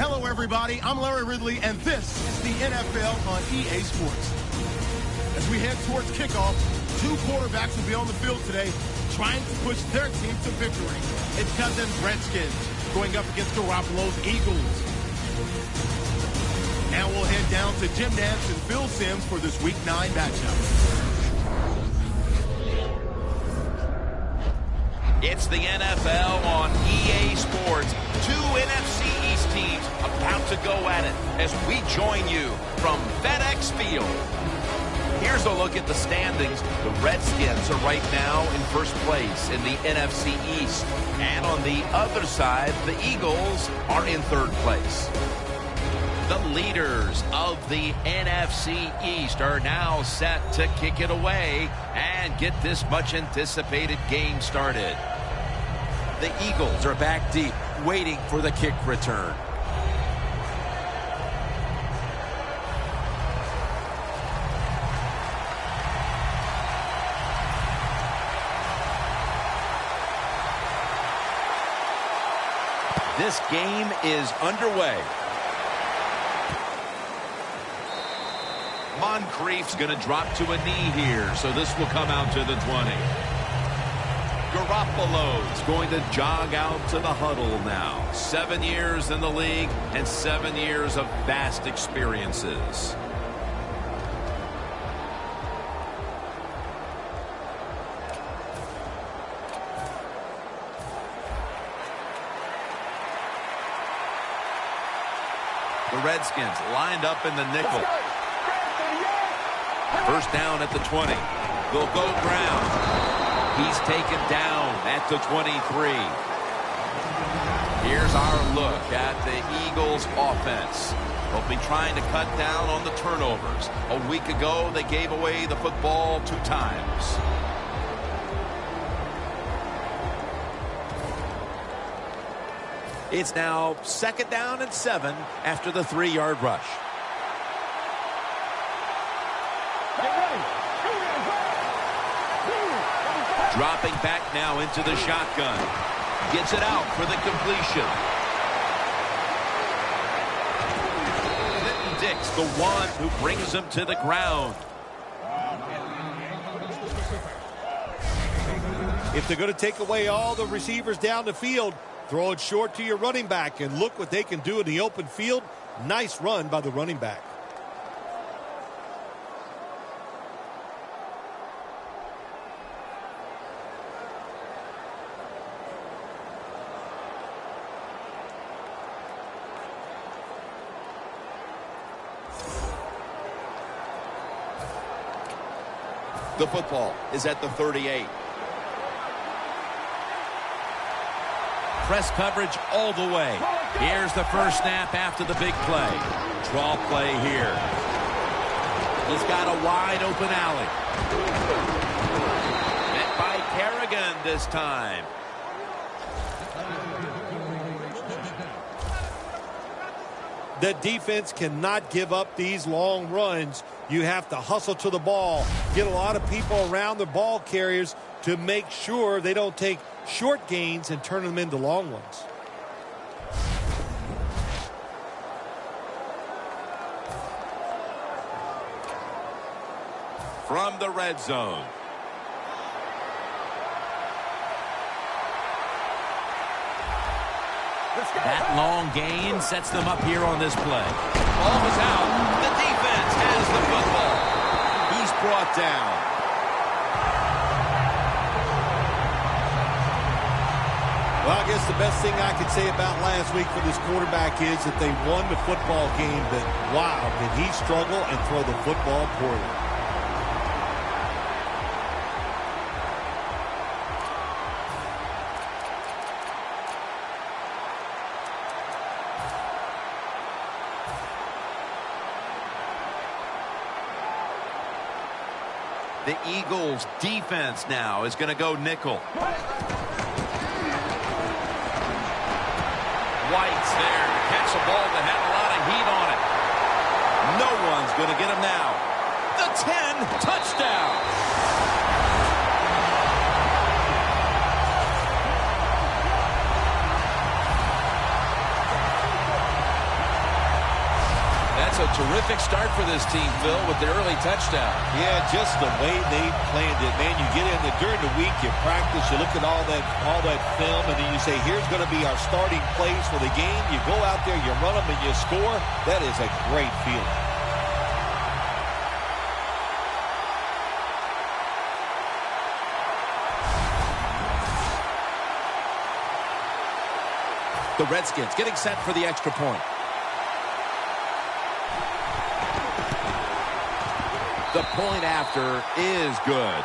Hello, everybody. I'm Larry Ridley, and this is the NFL on EA Sports. As we head towards kickoff, two quarterbacks will be on the field today trying to push their team to victory. It's Cousins' Redskins going up against Garoppolo's Eagles. Now we'll head down to Jim Nantz and Phil Simms for this Week 9 matchup. It's the NFL on EA Sports. Two NFC East teams about to go at it as we join you from FedEx Field. Here's a look at the standings. The Redskins are right now in first place in the NFC East. And on the other side, the Eagles are in third place. The leaders of the NFC East are now set to kick it away and get this much anticipated game started. The Eagles are back deep, waiting for the kick return. This game is underway. Moncrief's going to drop to a knee here, so this will come out to the 20. Garoppolo's going to jog out to the huddle now. 7 years in the league and 7 years of vast experiences. The Redskins lined up in the nickel. First down at the 20. They'll go ground. He's taken down at the 23. Here's our look at the Eagles offense. They'll be trying to cut down on the turnovers. A week ago, they gave away the football 2 times. It's now 2nd down and 7 after the 3-yard rush. Dropping back now into the shotgun. Gets it out for the completion. Clinton Dix, the one who brings him to the ground. If they're going to take away all the receivers down the field, throw it short to your running back, and look what they can do in the open field. Nice run by the running back. The football is at the 38. Press coverage all the way. Here's the first snap after the big play. Draw play here. He's got a wide open alley. Met by Kerrigan this time. The defense cannot give up these long runs. You have to hustle to the ball. Get a lot of people around the ball carriers to make sure they don't take short gains and turn them into long ones. From the red zone. That long gain sets them up here on this play. Ball was out. The defense has the football. He's brought down. Well, I guess the best thing I could say about last week for this quarterback is that they won the football game, but wow, did he struggle and throw the football poorly. The Eagles defense now is going to go nickel. White's there to catch a ball that had a lot of heat on it. No one's going to get him now. The 10, touchdown. That's a terrific start for this team, Phil, with the early touchdown. Yeah, just the way they planned it, man. You get in there during the week, you practice, you look at all that film, and then you say, here's going to be our starting plays for the game. You go out there, you run them, and you score. That is a great feeling. The Redskins getting set for the extra point. The point after is good.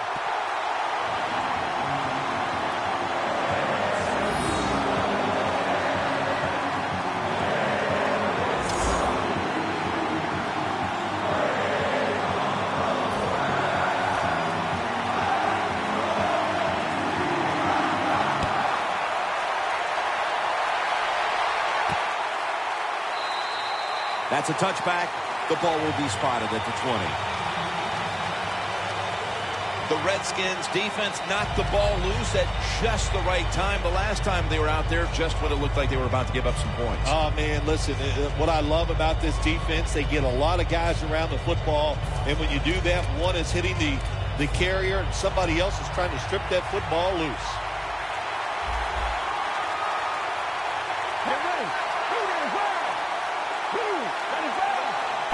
That's a touchback. The ball will be spotted at the 20. The Redskins defense knocked the ball loose at just the right time. The last time they were out there, just when it looked like they were about to give up some points. Oh, man, listen, what I love about this defense, they get a lot of guys around the football, and when you do that, one is hitting the carrier, and somebody else is trying to strip that football loose.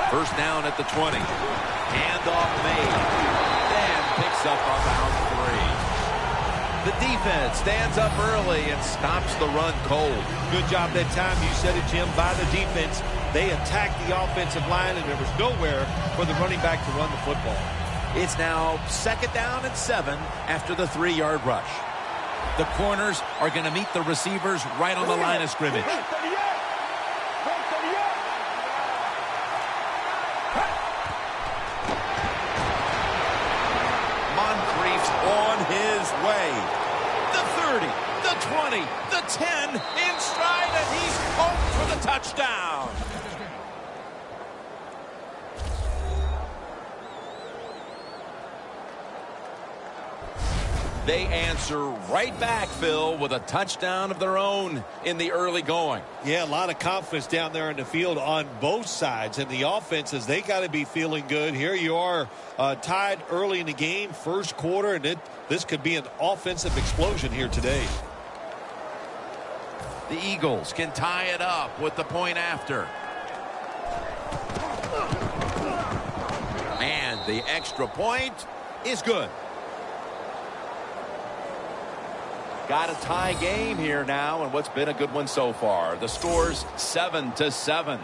First down at the 20. Handoff made. Dan picks up about 3. The defense stands up early and stops the run cold. Good job that time. You said it, Jim, by the defense. They attacked the offensive line, and there was nowhere for the running back to run the football. It's now 2nd down and 7 after the 3-yard rush. The corners are going to meet the receivers right on the line of scrimmage. On his way. The 30, the 20, the 10, in stride, and he's home for the touchdown. They answer right back, Phil, with a touchdown of their own in the early going. Yeah, a lot of confidence down there in the field on both sides. And the offenses, they got to be feeling good. Here you are tied early in the game, first quarter, and this could be an offensive explosion here today. The Eagles can tie it up with the point after. And the extra point is good. Got a tie game here now, and what's been a good one so far. The score's 7-7.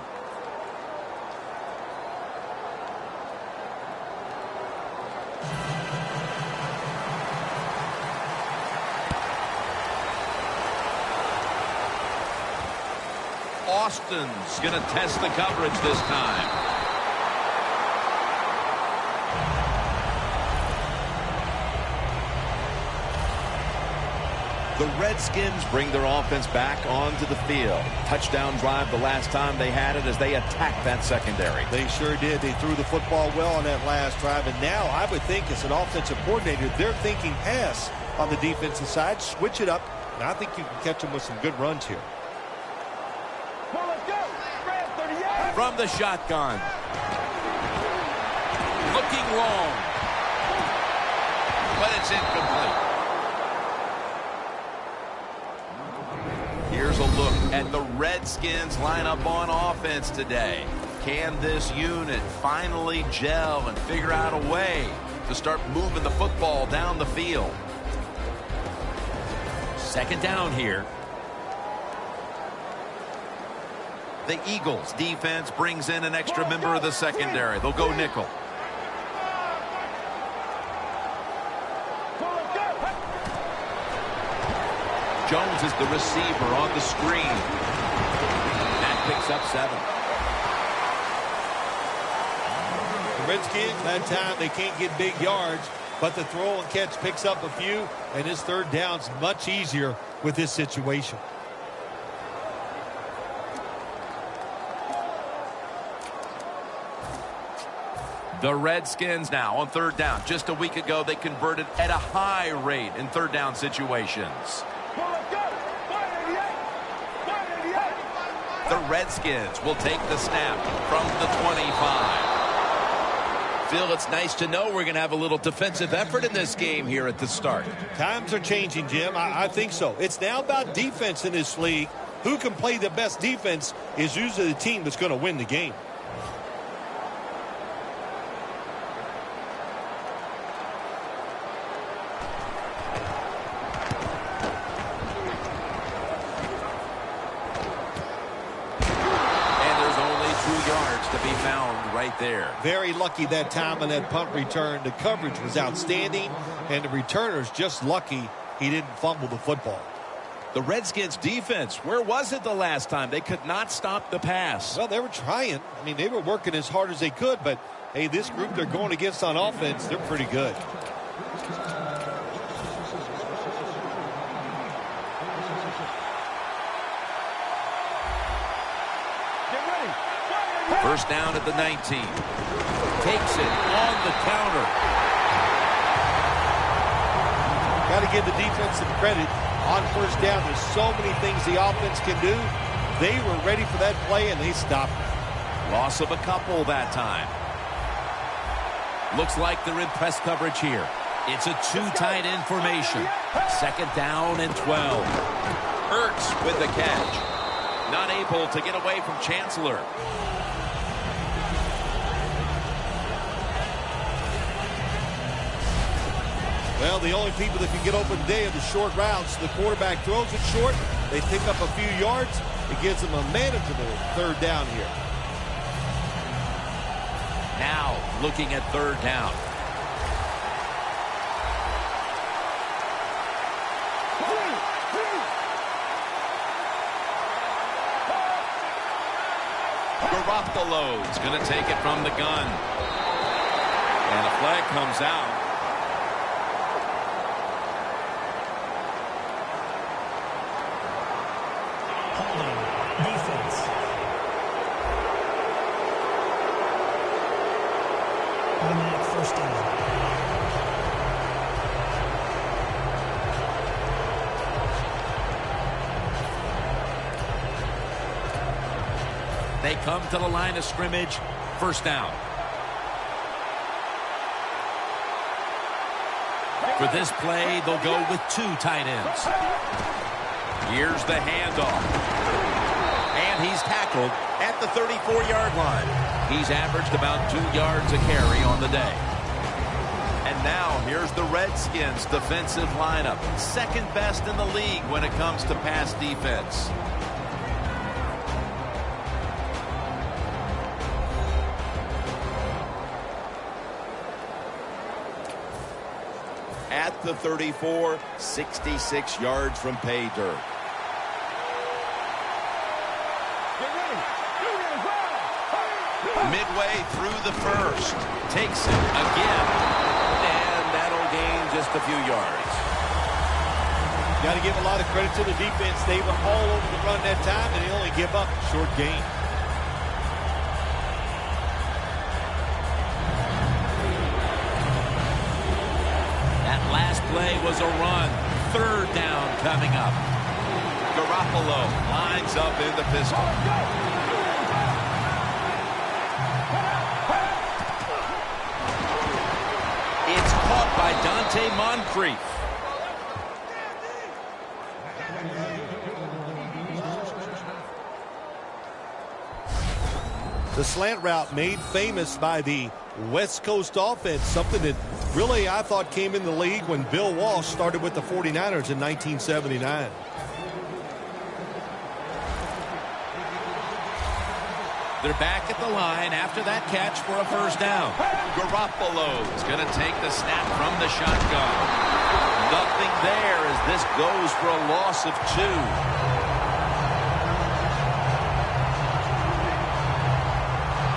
Austin's going to test the coverage this time. The Redskins bring their offense back onto the field. Touchdown drive the last time they had it as they attacked that secondary. They sure did. They threw the football well on that last drive. And now I would think as an offensive coordinator, they're thinking pass on the defensive side. Switch it up. And I think you can catch them with some good runs here. From the shotgun. Looking long. But it's incomplete. Here's a look at the Redskins lineup on offense today. Can this unit finally gel and figure out a way to start moving the football down the field? 2nd down here. The Eagles defense brings in an extra member of the secondary. They'll go nickel. Jones is the receiver on the screen. That picks up 7. The Redskins, that time they can't get big yards, but the throw and catch picks up a few, and his 3rd down's much easier with this situation. The Redskins now on 3rd down. Just a week ago, they converted at a high rate in 3rd down situations. The Redskins will take the snap from the 25. Phil, it's nice to know we're going to have a little defensive effort in this game here at the start. Times are changing, Jim. I think so. It's now about defense in this league. Who can play the best defense is usually the team that's going to win the game. To be found right there. Very lucky that time on that punt return. The coverage was outstanding, and the returner's just lucky he didn't fumble the football. The Redskins defense, where was it the last time? They could not stop the pass. Well, they were trying. I mean, they were working as hard as they could, but, hey, this group they're going against on offense, they're pretty good. First down at the 19. Takes it on the counter. Got to give the defense some credit. On first down, there's so many things the offense can do. They were ready for that play, and they stopped it. Loss of a couple that time. Looks like they're in press coverage here. It's a two tight end formation. Second down and 12. Hurts with the catch. Not able to get away from Chancellor. Well, the only people that can get open today are the short routes. The quarterback throws it short. They pick up a few yards. It gives them a manageable third down here. Now looking at third down. Garoppolo's going to take it from the gun. And a flag comes out. Defense. Automatic first down. They come to the line of scrimmage. First down. For this play, they'll go with two tight ends. Here's the handoff. And he's tackled at the 34-yard line. He's averaged about 2 yards a carry on the day. And now here's the Redskins defensive lineup. Second best in the league when it comes to pass defense. At the 34, 66 yards from pay dirt. Midway through the first. Takes it again. And that'll gain just a few yards. Got to give a lot of credit to the defense. They were all over the run that time, and they only give up a short gain. That last play was a run. Third down coming up. Garoppolo lines up in the pistol. It's caught by Dante Moncrief. The slant route made famous by the West Coast offense, something that really I thought came in the league when Bill Walsh started with the 49ers in 1979. They're back at the line after that catch for a first down. Garoppolo's going to take the snap from the shotgun. Nothing there as this goes for a loss of 2.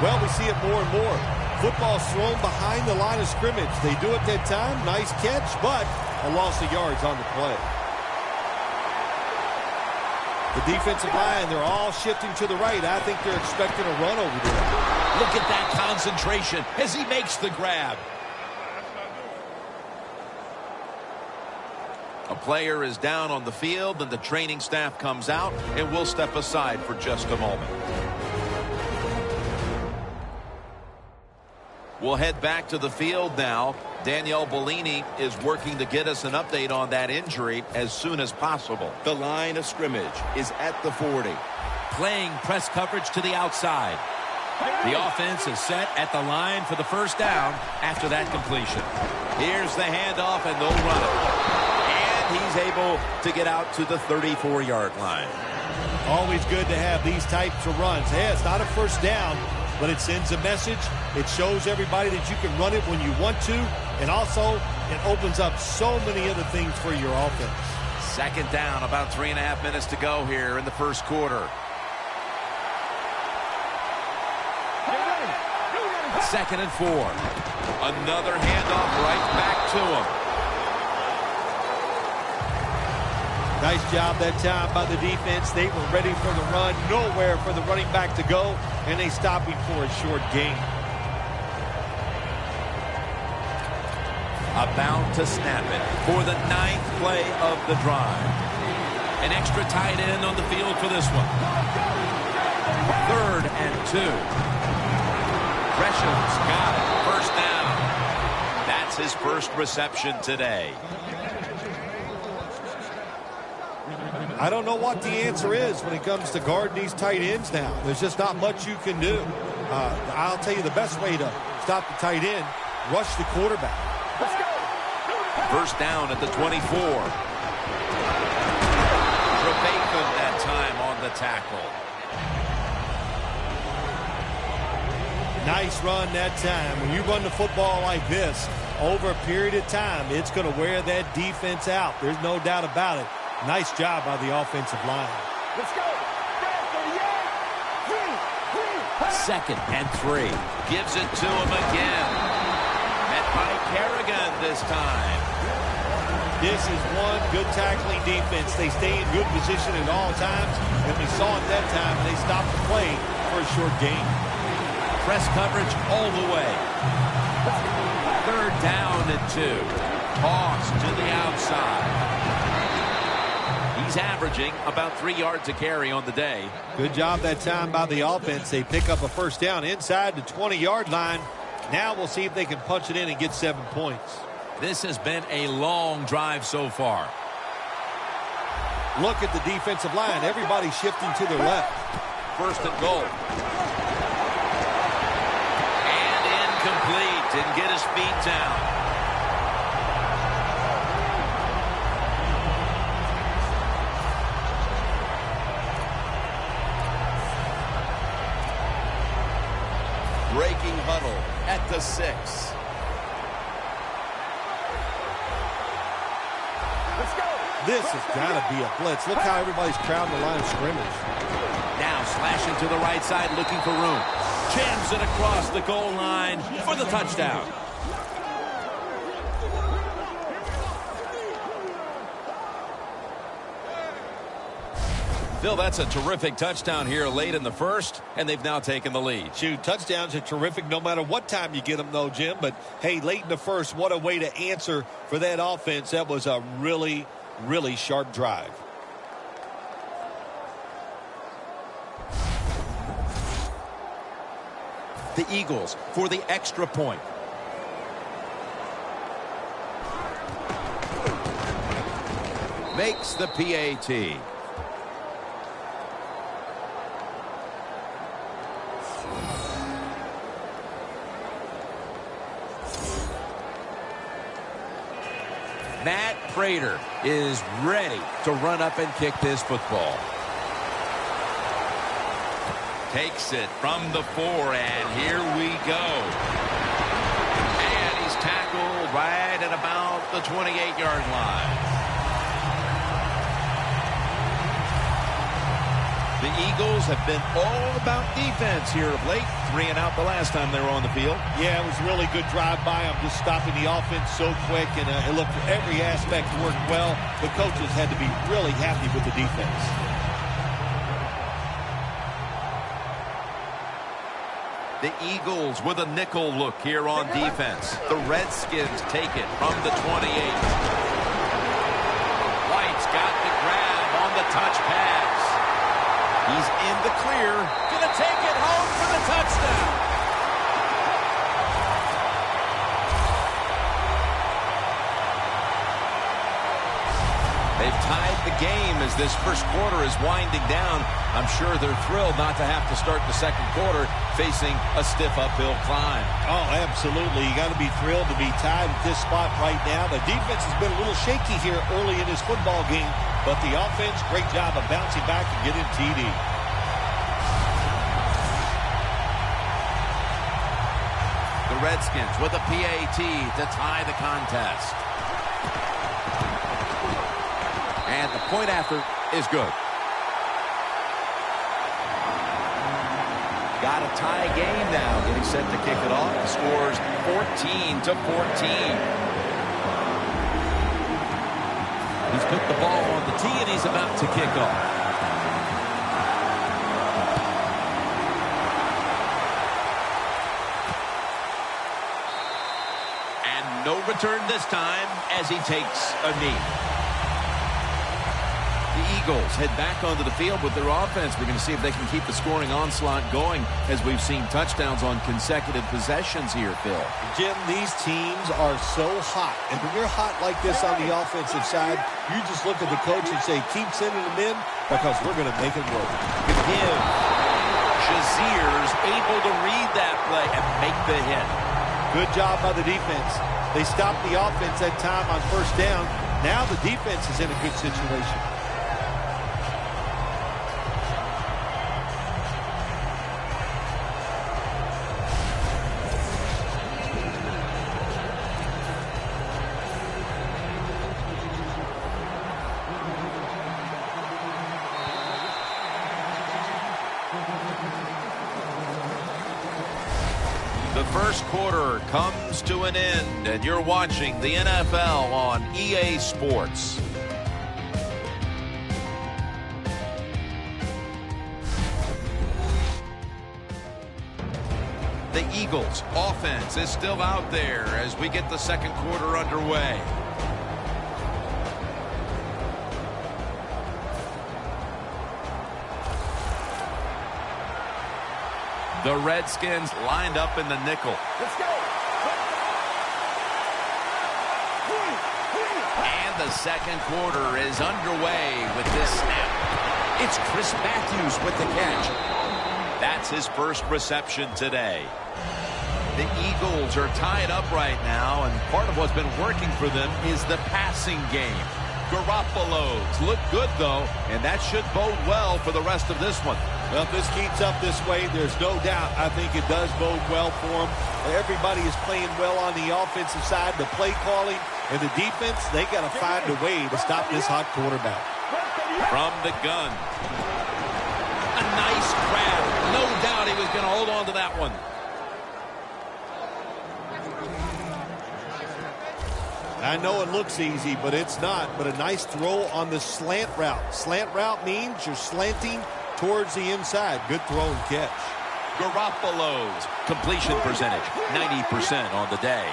Well, we see it more and more. Football's thrown behind the line of scrimmage. They do it that time. Nice catch, but a loss of yards on the play. The defensive line, they're all shifting to the right. I think they're expecting a run over there. Look at that concentration as he makes the grab. A player is down on the field, and the training staff comes out, and we'll step aside for just a moment. We'll head back to the field now. Danielle Bellini is working to get us an update on that injury as soon as possible. The line of scrimmage is at the 40. Playing press coverage to the outside. The offense is set at the line for the first down after that completion. Here's the handoff, and they'll run it. And he's able to get out to the 34-yard line. Always good to have these types of runs. Hey, it's not a first down, but it sends a message. It shows everybody that you can run it when you want to, and also it opens up so many other things for your offense. Second down, about 3.5 minutes to go here in the first quarter. Second and 4. Another handoff right back to him. Nice job that time by the defense. They were ready for the run, nowhere for the running back to go, and they stopped him for a short gain. About to snap it for the 9th play of the drive. An extra tight end on the field for this one. 3rd and 2. Gresham's got it. First down. That's his first reception today. I don't know what the answer is when it comes to guarding these tight ends now. There's just not much you can do. I'll tell you the best way to stop the tight end, rush the quarterback. Let's go. First down at the 24. Trevathan that time on the tackle. Nice run that time. When you run the football like this, over a period of time, it's going to wear that defense out. There's no doubt about it. Nice job by the offensive line. Let's go. 2nd and 3. Gives it to him again. Met by Kerrigan this time. This is one good tackling defense. They stay in good position at all times, and we saw it that time, and they stopped the play for a short gain. Press coverage all the way. 3rd down and 2. Toss to the outside. He's averaging about 3 yards a carry on the day. Good job that time by the offense. They pick up a first down inside the 20-yard line. Now we'll see if they can punch it in and get 7 points. This has been a long drive so far. Look at the defensive line. Everybody's shifting to their left. First and goal. Incomplete. Didn't get his feet down. Breaking huddle at the 6. Let's go. This has got to be a blitz. Look how everybody's crowding the line of scrimmage. Now slashing to the right side, looking for room. Jams it across the goal line for the touchdown. Phil, that's a terrific touchdown here late in the first, and they've now taken the lead. Shoot, touchdowns are terrific no matter what time you get them, though, Jim. But, hey, late in the first, what a way to answer for that offense. That was a really, really sharp drive. The Eagles for the extra point. Makes the PAT. Matt Prater is ready to run up and kick this football. Takes it from the 4, and here we go. And he's tackled right at about the 28-yard line. The Eagles have been all about defense here of late. 3 and out the last time they were on the field. Yeah, it was a really good drive by them, just stopping the offense so quick, and it looked every aspect worked well. The coaches had to be really happy with the defense. The Eagles with a nickel look here on defense. The Redskins take it from the 28. touch pass. He's in the clear. Gonna take it home for the touchdown. They've tied the game as this first quarter is winding down. I'm sure they're thrilled not to have to start the second quarter facing a stiff uphill climb. Oh, absolutely. You got to be thrilled to be tied at this spot right now. The defense has been a little shaky here early in this football game, but the offense, great job of bouncing back and getting TD. The Redskins with a PAT to tie the contest. And the point after is good. Got a tie game now. Getting set to kick it off. The score's 14-14. He's put the ball on the tee and he's about to kick off. And no return this time as he takes a knee. The Eagles head back onto the field with their offense. We're going to see if they can keep the scoring onslaught going as we've seen touchdowns on consecutive possessions here, Phil. Jim, these teams are so hot. And when you're hot like this on the offensive side, you just look at the coach and say, keep sending them in because we're going to make it work. Good give. Shazier's able to read that play and make the hit. Good job by the defense. They stopped the offense that time on first down. Now the defense is in a good situation. The first quarter comes to an end, and you're watching the NFL on EA Sports. The Eagles' offense is still out there as we get the second quarter underway. The Redskins lined up in the nickel. Let's go. And the second quarter is underway with this snap. It's Chris Matthews with the catch. That's his first reception today. The Eagles are tied up right now, and part of what's been working for them is the passing game. Garoppolo's look good, though, and that should bode well for the rest of this one. Well, if this keeps up this way, there's no doubt I think it does bode well for them. Everybody is playing well on the offensive side. The play calling and the defense, they got to find a way to stop this hot quarterback. From the gun. A nice grab. No doubt he was going to hold on to that one. I know it looks easy, but it's not. But a nice throw on the slant route. Slant route means you're slanting towards the inside. Good throw and catch. Garoppolo's completion percentage, 90% on the day.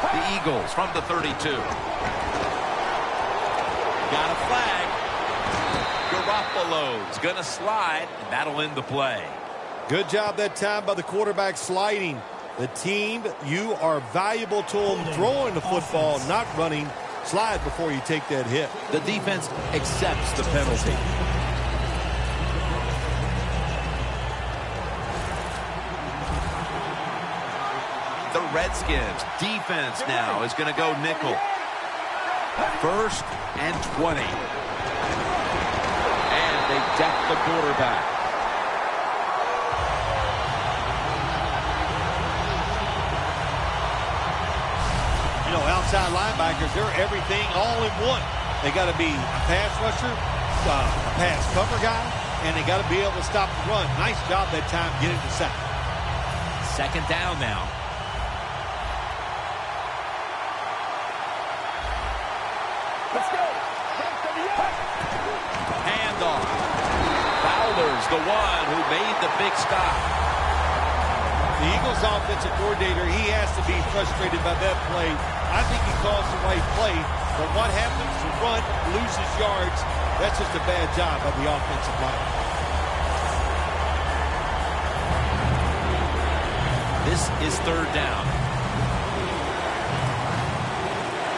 The Eagles from the 32. Got a flag. Garoppolo's going to slide, and that'll end the play. Good job that time by the quarterback sliding. The team, you are valuable to them throwing the football, not running. Slide before you take that hit. The defense accepts the penalty. The Redskins defense now is going to go nickel. 1st and 20. And they deck the quarterback. You know, outside linebackers, they're everything all in one. They got to be a pass rusher, a pass cover guy, and they got to be able to stop the run. Nice job that time getting the sack. Second down now. Let's go. Handoff. Fowler's the one who made the big stop. The Eagles offensive coordinator, he has to be frustrated by that play. I think he calls the right play, but what happens to run, loses yards, that's just a bad job by the offensive line. This is third down.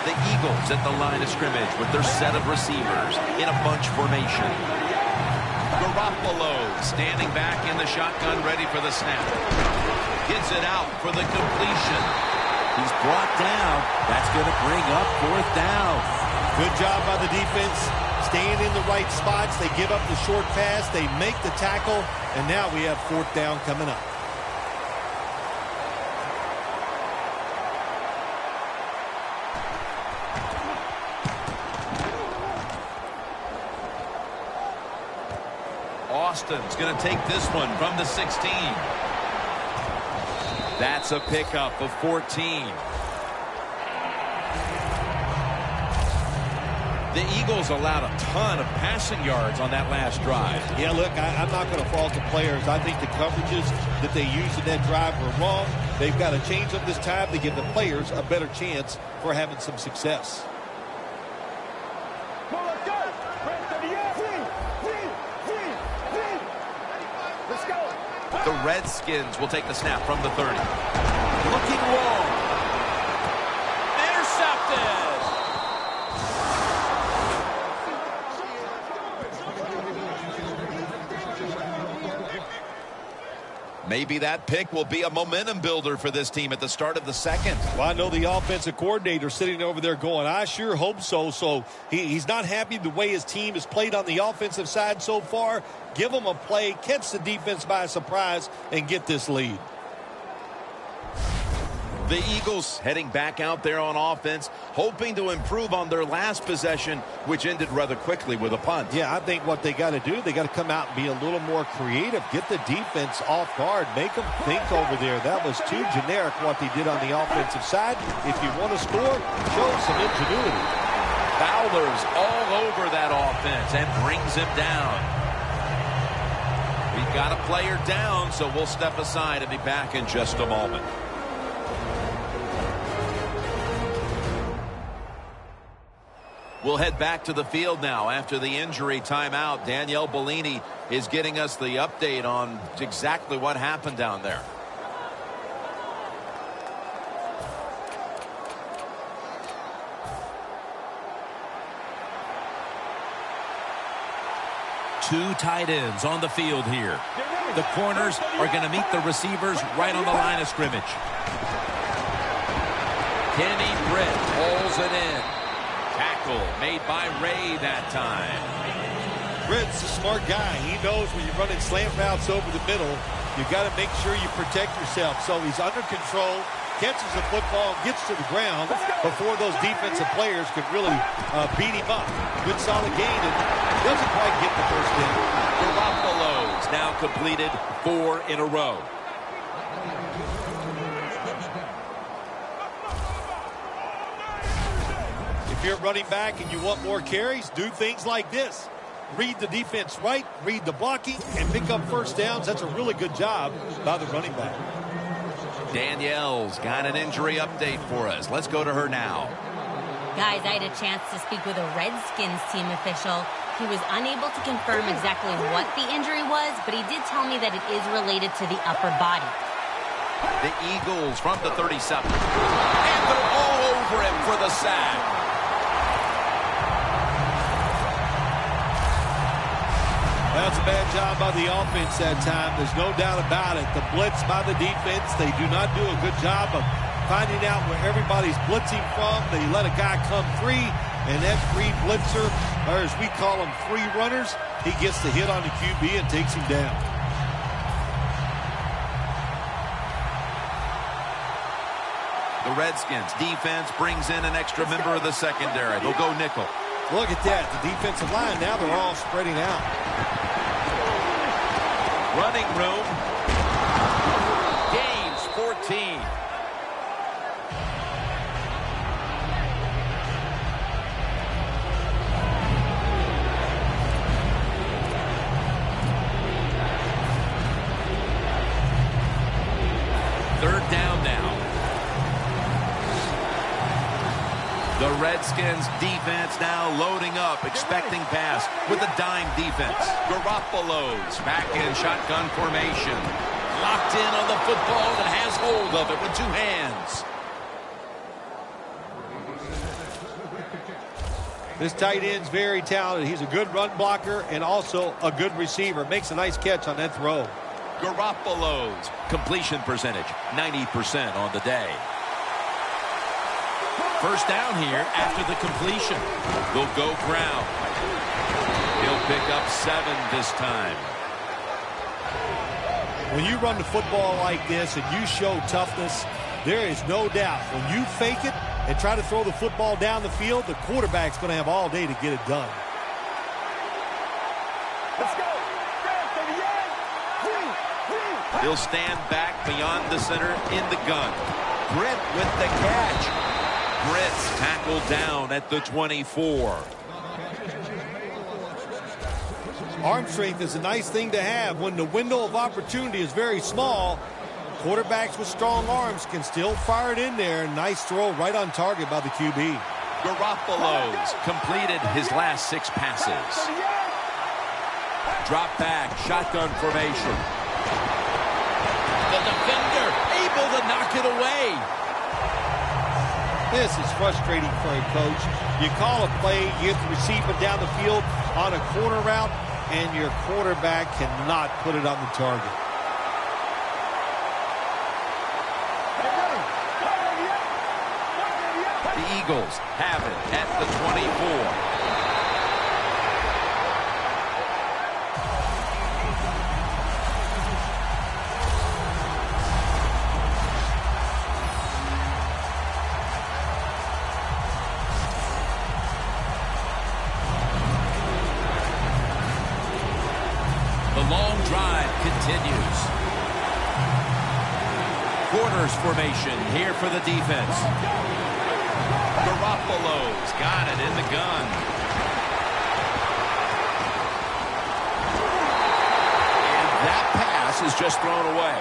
The Eagles at the line of scrimmage with their set of receivers in a bunch formation. Garoppolo standing back in the shotgun, ready for the snap. Gets it out for the completion. He's brought down. That's going to bring up fourth down. Good job by the defense, staying in the right spots. They give up the short pass. They make the tackle, and now we have fourth down coming up. Austin's going to take this one from the 16. That's a pickup of 14. The Eagles allowed a ton of passing yards on that last drive. Yeah, look, I'm not going to fault the players. I think the coverages that they used in that drive were wrong. They've got to change them this time to give the players a better chance for having some success. The Redskins will take the snap from the 30. Looking long. Intercepted. Maybe that pick will be a momentum builder for this team at the start of the second. Well, I know the offensive coordinator sitting over there going, I sure hope so. So he's not happy the way his team has played on the offensive side so far. Give them a play, catch the defense by surprise, and get this lead. The Eagles heading back out there on offense, hoping to improve on their last possession, which ended rather quickly with a punt. Yeah, I think what they got to do, they got to come out and be a little more creative. Get the defense off guard. Make them think over there. That was too generic what they did on the offensive side. If you want to score, show some ingenuity. Fowler's all over that offense and brings him down. We've got a player down, so we'll step aside and be back in just a moment. We'll head back to the field now after the injury timeout. Danielle Bellini is getting us the update on exactly what happened down there. Two tight ends on the field here. The corners are going to meet the receivers right on the line of scrimmage. Kenny Britt pulls it in. Tackle made by Ray that time. Britt's a smart guy. He knows when you're running slant routes over the middle, you got to make sure you protect yourself. So he's under control, catches the football, gets to the ground before those defensive players can really beat him up. Good solid gain, and doesn't quite get the first down. Garoppolo's now completed 4 in a row. If you're running back and you want more carries, do things like this. Read the defense right, read the blocking, and pick up first downs. That's a really good job by the running back. Danielle's got an injury update for us. Let's go to her now. Guys, I had a chance to speak with a Redskins team official. He was unable to confirm exactly what the injury was, but he did tell me that it is related to the upper body. The Eagles from the 37. And they're all over him for the sack. That's a bad job by the offense that time. There's no doubt about it. The blitz by the defense, they do not do a good job of finding out where everybody's blitzing from. They let a guy come free, and that free blitzer, or as we call them, free runners, he gets the hit on the QB and takes him down. The Redskins defense brings in an extra member of the secondary. They'll go nickel. Look at that. The defensive line, now they're all spreading out. Running room. Gains 14. Redskins defense now loading up, expecting pass with a dime defense. Garoppolo's back in shotgun formation. Locked in on the football and has hold of it with two hands. This tight end's very talented. He's a good run blocker and also a good receiver. Makes a nice catch on that throw. Garoppolo's completion percentage, 90% on the day. First down here after the completion. They'll go ground. He'll pick up 7 this time. When you run the football like this and you show toughness, there is no doubt when you fake it and try to throw the football down the field, the quarterback's going to have all day to get it done. Let's go. He'll stand back beyond the center in the gun. Britt with the catch. Britt's tackled down at the 24. Arm strength is a nice thing to have when the window of opportunity is very small. Quarterbacks with strong arms can still fire it in there. Nice throw right on target by the QB. Garoppolo's completed his last 6 passes. Drop back, shotgun formation. The defender able to knock it away. This is frustrating for a coach. You call a play, you get the receiver down the field on a corner route, and your quarterback cannot put it on the target. The Eagles have it at the 24. Continues. Quarters formation here for the defense. Garoppolo's got it in the gun. And that pass is just thrown away.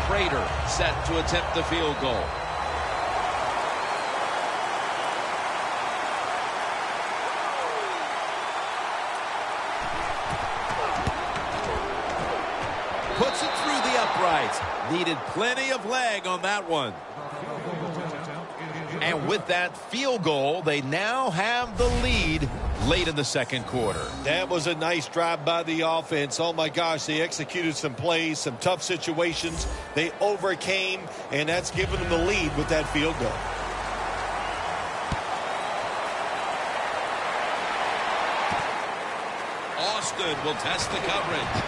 Prater set to attempt the field goal. Puts it through the uprights. Needed plenty of leg on that one. And with that field goal, they now have the lead late in the second quarter. That was a nice drive by the offense. Oh, my gosh, they executed some plays, some tough situations. They overcame, and that's given them the lead with that field goal. Austin will test the coverage.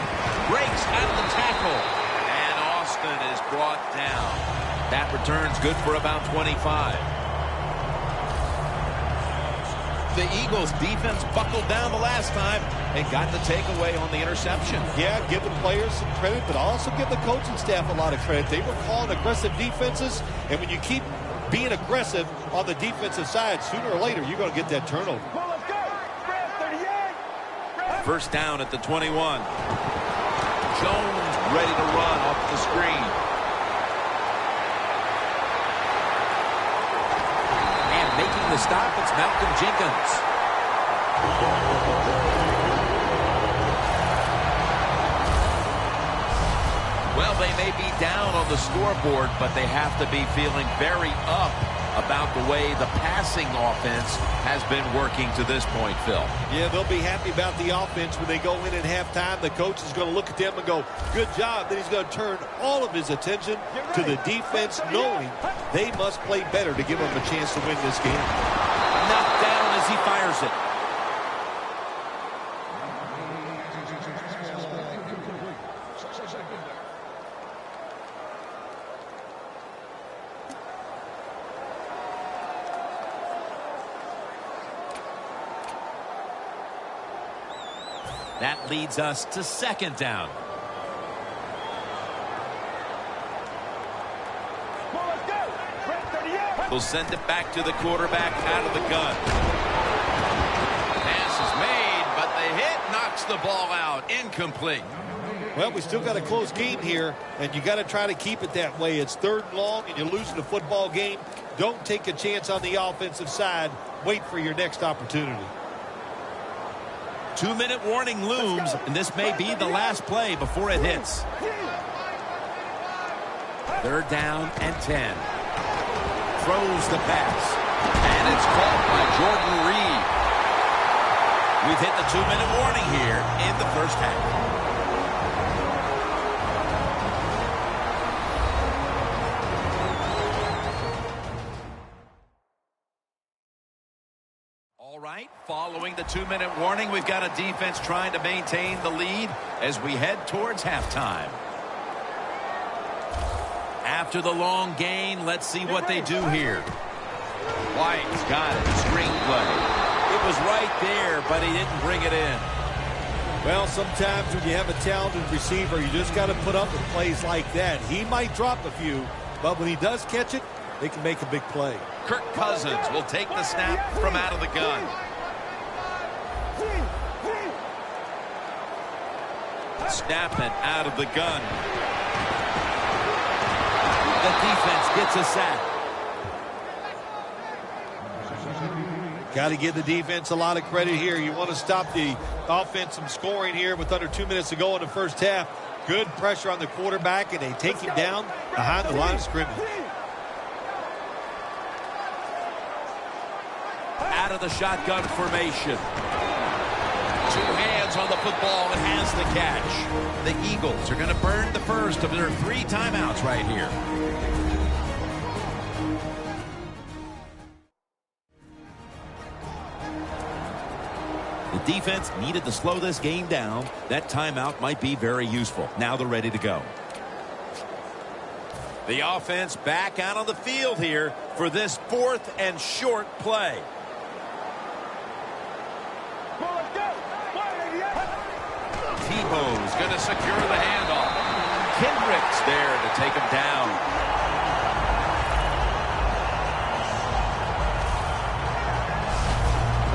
Breaks out of the tackle. And Austin is brought down. That return's good for about 25. The Eagles defense buckled down the last time and got the takeaway on the interception. Yeah, give the players some credit, but also give the coaching staff a lot of credit. They were calling aggressive defenses, and when you keep being aggressive on the defensive side, sooner or later you're going to get that turnover. First down at the 21. Jones ready to run off the screen. And making the stop, it's Malcolm Jenkins. Well, they may be down on the scoreboard, but they have to be feeling very up about the way the passing offense has been working to this point, Phil. Yeah, they'll be happy about the offense when they go in at halftime. The coach is going to look at them and go, good job. Then he's going to turn all of his attention to the defense, knowing they must play better to give them a chance to win this game. Knocked down as he fires it. That leads us to second down. We'll send it back to the quarterback out of the gun. Pass is made, but the hit knocks Knocks the ball out. Incomplete. Well, we still got a close game here, and you got to try to keep it that way. It's 3rd and long, and you're losing the football game. Don't take a chance on the offensive side. Wait for your next opportunity. 2-minute warning looms, and this may be the last play before it hits. 3rd down and 10. Throws the pass. And it's caught by Jordan Reed. We've hit the 2-minute warning here in the first half. All right, following the 2-minute warning, we've got a defense trying to maintain the lead as we head towards halftime. After the long gain, let's see what they do here. White's got it. Screenplay. It was right there, but he didn't bring it in. Well, sometimes when you have a talented receiver, you just got to put up with plays like that. He might drop a few, but when he does catch it, they can make a big play. Kirk Cousins will take the snap from out of the gun. Snapping out of the gun. The defense gets a sack. Got to give the defense a lot of credit here. You want to stop the offense from scoring here with under 2 minutes to go in the first half. Good pressure on the quarterback, and they take him down behind the line of scrimmage. Out of the shotgun formation. 2 hands on the football and has the catch. The Eagles are going to burn the first of their 3 timeouts right here. The defense needed to slow this game down. That timeout might be very useful. Now they're ready to go. The offense back out on the field here for this 4th and short play. Tebow's going to secure the handoff. Kendricks there to take him down.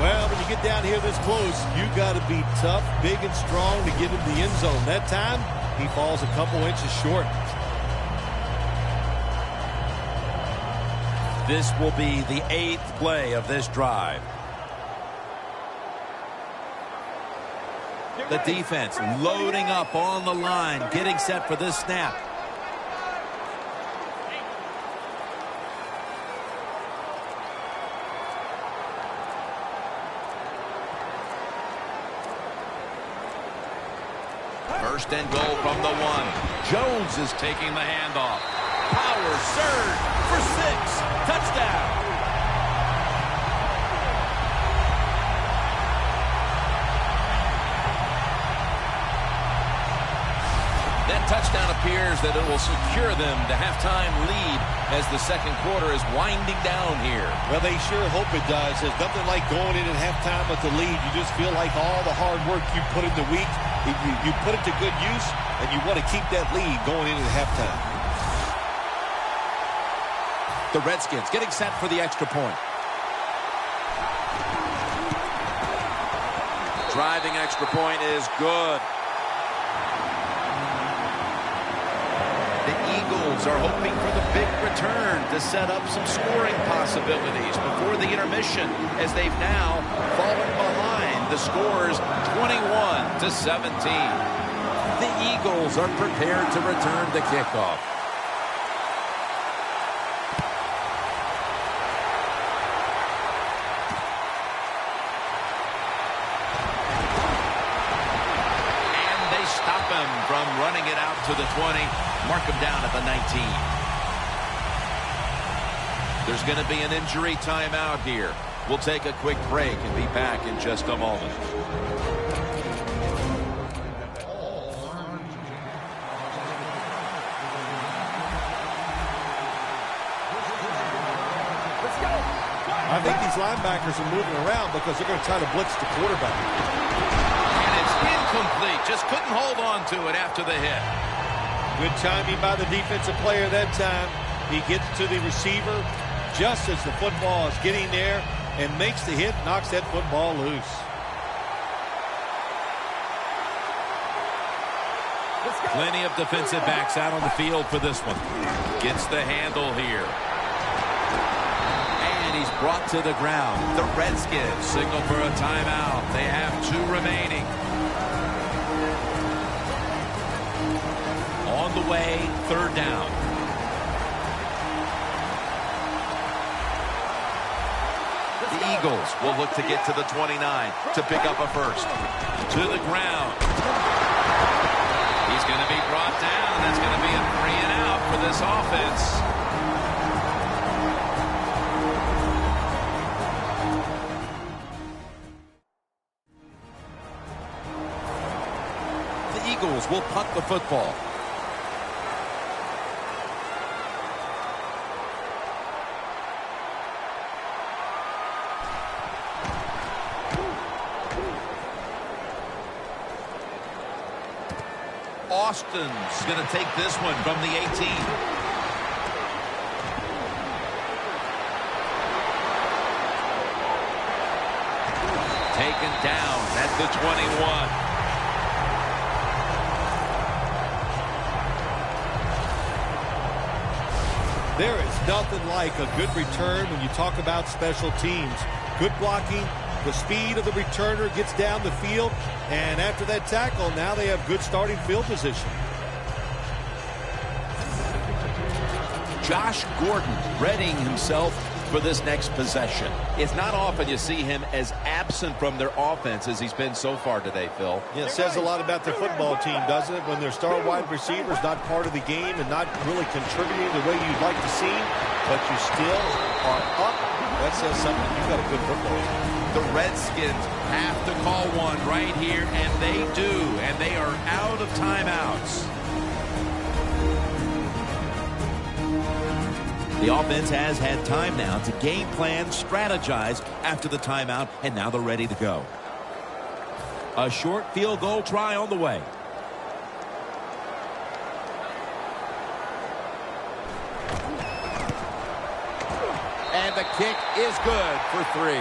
Well, when you get down here this close, you got to be tough, big, and strong to get in the end zone. That time, he falls a couple inches short. This will be the 8th play of this drive. The defense loading up on the line, getting set for this snap. First and goal from the 1. Jones is taking the handoff. Power surge for 6. Touchdown. That touchdown appears that it will secure them to halftime lead as the second quarter is winding down here. Well, they sure hope it does. There's nothing like going in at halftime with the lead. You just feel like all the hard work you put in the week, you put it to good use, and you want to keep that lead going into halftime. The Redskins getting set for the extra point. Driving extra point is good. The Eagles are hoping for the big return to set up some scoring possibilities before the intermission, as they've now fallen behind. The score's 21-17. The Eagles are prepared to return the kickoff. From running it out to the 20, mark him down at the 19. There's going to be an injury timeout here. We'll take a quick break and be back in just a moment. I think these linebackers are moving around because they're going to try to blitz the quarterback. Incomplete. Just couldn't hold on to it after the hit. Good timing by the defensive player that time. He gets to the receiver just as the football is getting there and makes the hit, knocks that football loose. Plenty of defensive backs out on the field for this one. Gets the handle here. And he's brought to the ground. The Redskins signal for a timeout. They have 2 remaining. On the way, 3rd down. The Eagles will look to get to the 29 to pick up a first. To the ground. He's going to be brought down. That's going to be a 3 and out for this offense. The Eagles will punt the football. Austin's going to take this one from the 18. Taken down at the 21. There is nothing like a good return when you talk about special teams. Good blocking. The speed of the returner gets down the field, and after that tackle, now they have good starting field position. Josh Gordon readying himself for this next possession. It's not often you see him as absent from their offense as he's been so far today, Phil. Yeah, it says a lot about the football team, doesn't it? When their star wide receiver's not part of the game and not really contributing the way you'd like to see, but you still are up. That says something. You've got a good football team. The Redskins have to call one right here, and they do, and they are out of timeouts. The offense has had time now to game plan, strategize after the timeout, and now they're ready to go. A short field goal try on the way. And the kick is good for 3.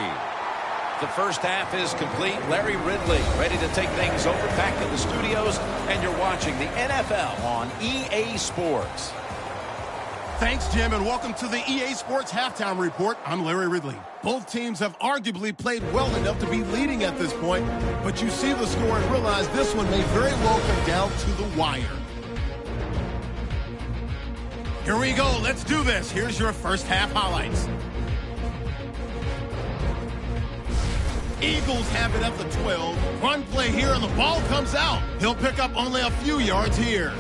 The first half is complete. Larry Ridley ready to take things over back in the studios, and you're watching the NFL on EA Sports. Thanks, Jim, and welcome to the EA Sports Halftime Report. I'm Larry Ridley. Both teams have arguably played well enough to be leading at this point, but you see the score and realize this one may very well come down to the wire. Here we go. Let's do this. Here's your first half highlights. Eagles have it at the 12. Run play here, and the ball comes out. He'll pick up only a few yards here.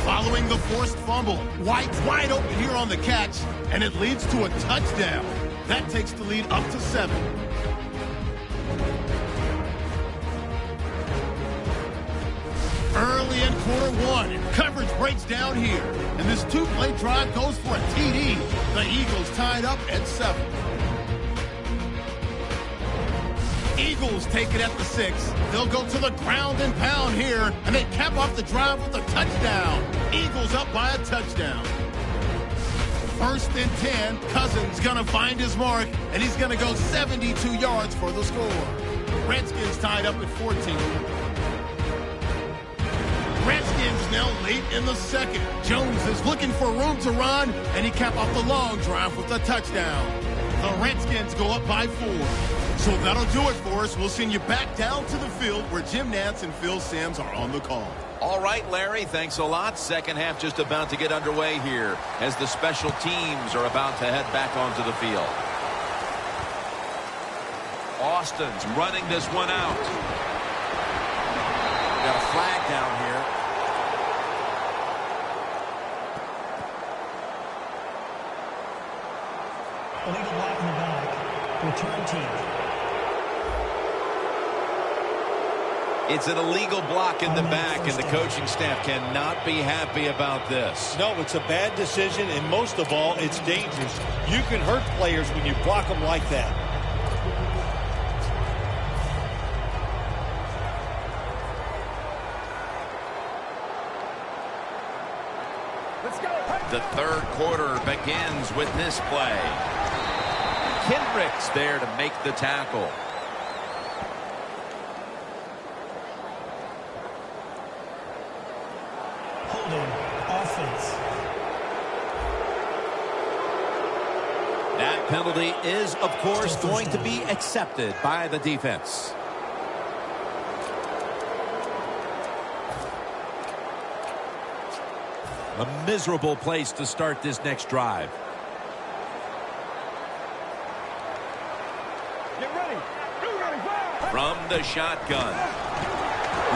Following the forced fumble, White's wide open here on the catch, and it leads to a touchdown. That takes the lead up to 7. Early in quarter 1, coverage breaks down here, and this 2-play drive goes for a TD. The Eagles tied up at 7. Eagles take it at the 6. They'll go to the ground and pound here, and they cap off the drive with a touchdown. Eagles up by a touchdown. 1st and 10, Cousins gonna find his mark, and he's gonna go 72 yards for the score. Redskins tied up at 14. Redskins now late in the second. Jones is looking for room to run, and he capped off the long drive with a touchdown. The Redskins go up by 4. So that'll do it for us. We'll send you back down to the field where Jim Nantz and Phil Simms are on the call. All right, Larry, thanks a lot. Second half just about to get underway here as the special teams are about to head back onto the field. Austin's running this one out. Got a flag down here. Illegal block in the back. Return team. It's an illegal block in the back, and the coaching staff cannot be happy about this. No, it's a bad decision, and most of all, it's dangerous. You can hurt players when you block them like that. The third quarter begins with this play. Kendrick's there to make the tackle. holding. Offense. That penalty is, of course, going to be accepted by the defense. A miserable place to start this next drive. Get ready. From the shotgun.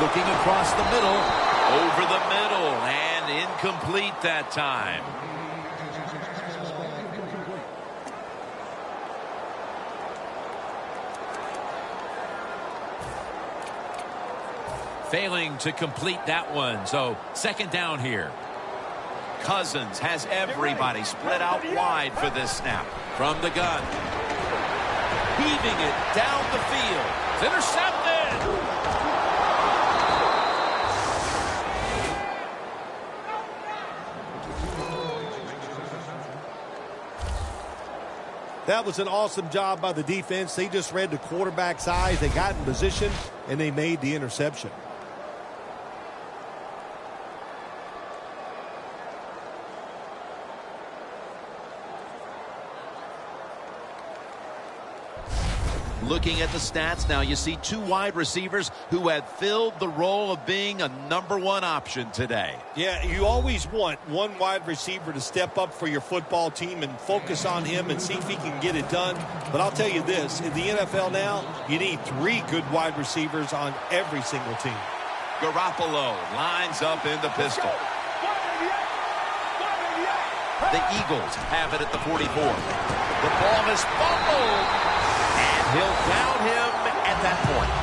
Looking across the middle. Over the middle. And incomplete that time. Failing to complete that one. So second down here. Cousins has everybody split out wide for this snap. From the gun. Heaving it down the field. It's intercepted. That was an awesome job by the defense. They just read the quarterback's eyes. They got in position, and they made the interception. Looking at the stats now, you see two wide receivers who had filled the role of being a #1 option today. Yeah, you always want one wide receiver to step up for your football team and focus on him and see if he can get it done. But I'll tell you this, in the NFL now, you need 3 good wide receivers on every single team. Garoppolo lines up in the pistol. The Eagles have it at the 44. The ball is fumbled. And he'll down him at that point.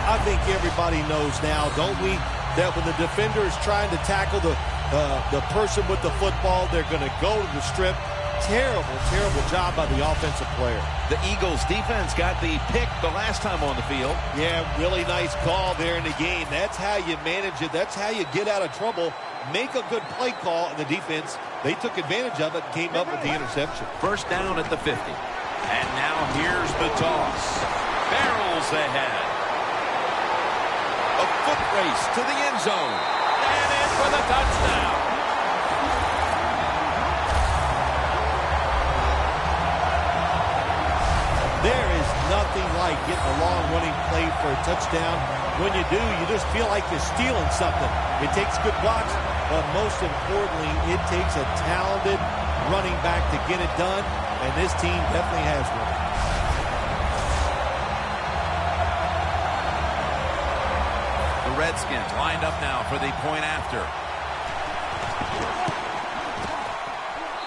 I think everybody knows now, don't we, that when the defender is trying to tackle the person with the football, they're going to go to the strip. Terrible, terrible job by the offensive player. The Eagles defense got the pick the last time on the field. Yeah, really nice call there in the game. That's how you manage it. That's how you get out of trouble. Make a good play call in the defense. They took advantage of it and came up with the interception. First down at the 50. And now here's the toss. Barrels ahead. A foot race to the end zone. And in for the touchdown. There is nothing like getting a long running play for a touchdown. When you do, you just feel like you're stealing something. It takes good blocks, but most importantly, it takes a talented running back to get it done, and this team definitely has one. The Redskins lined up now for the point after.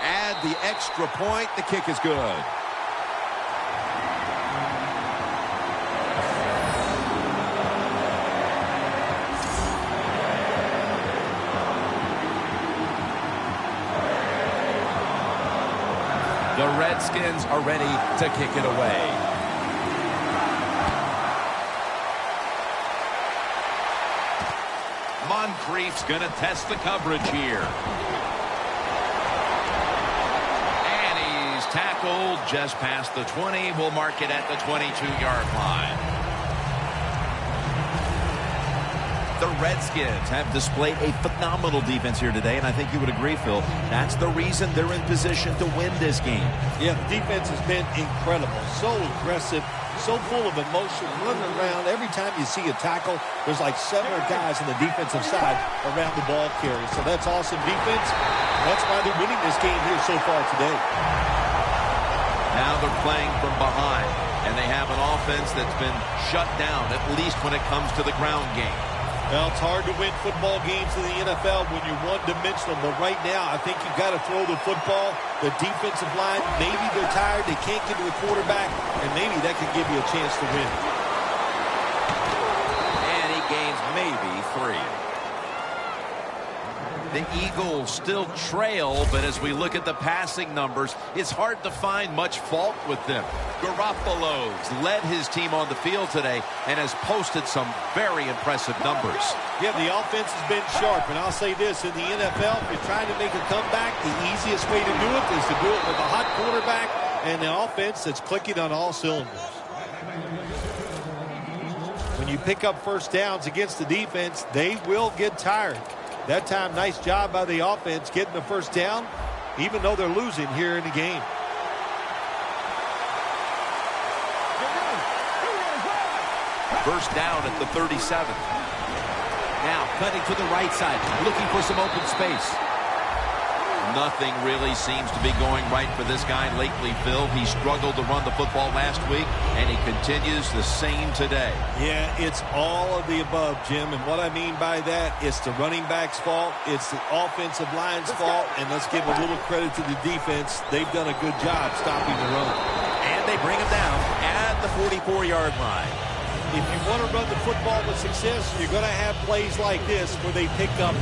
Add the extra point. The kick is good. The Redskins are ready to kick it away. Moncrief's going to test the coverage here. And he's tackled just past the 20. We'll mark it at the 22-yard line. The Redskins have displayed a phenomenal defense here today, and I think you would agree, Phil. That's the reason they're in position to win this game. Yeah, the defense has been incredible. So aggressive, so full of emotion, running around. Every time you see a tackle, there's like several guys on the defensive side around the ball carrier. So that's awesome defense. That's why they're winning this game here so far today. Now they're playing from behind, and they have an offense that's been shut down, at least when it comes to the ground game. Well, it's hard to win football games in the NFL when you're one-dimensional, but right now I think you've got to throw the football. The defensive line, maybe they're tired, they can't get to the quarterback, and maybe that could give you a chance to win. And he gains maybe 3. The Eagles still trail, but as we look at the passing numbers, it's hard to find much fault with them. Garoppolo's led his team on the field today and has posted some very impressive numbers. Yeah, the offense has been sharp, and I'll say this, in the NFL, if you're trying to make a comeback, the easiest way to do it is to do it with a hot quarterback and the offense that's clicking on all cylinders. When you pick up first downs against the defense, they will get tired. That time, nice job by the offense getting the first down, even though they're losing here in the game. First down at the 37. Now cutting to the right side, looking for some open space. Nothing really seems to be going right for this guy lately, Phil. He struggled to run the football last week, and he continues the same today. Yeah, it's all of the above, Jim. And what I mean by that, it's the running back's fault, it's the offensive line's fault, and let's give a little credit to the defense. They've done a good job stopping the run. And they bring him down at the 44-yard line. If you want to run the football with success, you're going to have plays like this where they pick up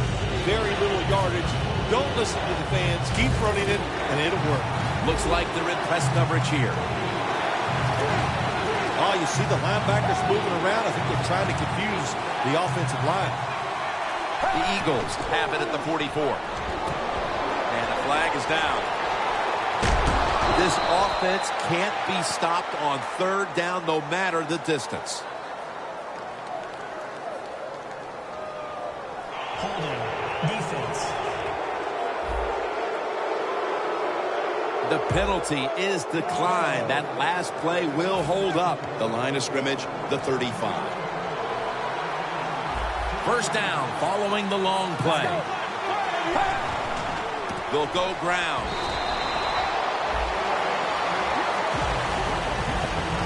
very little yardage. Don't listen to the fans. Keep running it, and it'll work. Looks like they're in press coverage here. Oh, you see the linebackers moving around. I think they're trying to confuse the offensive line. The Eagles have it at the 44. And the flag is down. This offense can't be stopped on third down no matter the distance. Holding. Defense. The penalty is declined. That last play will hold up. The line of scrimmage, the 35. First down following the long play. They'll go ground.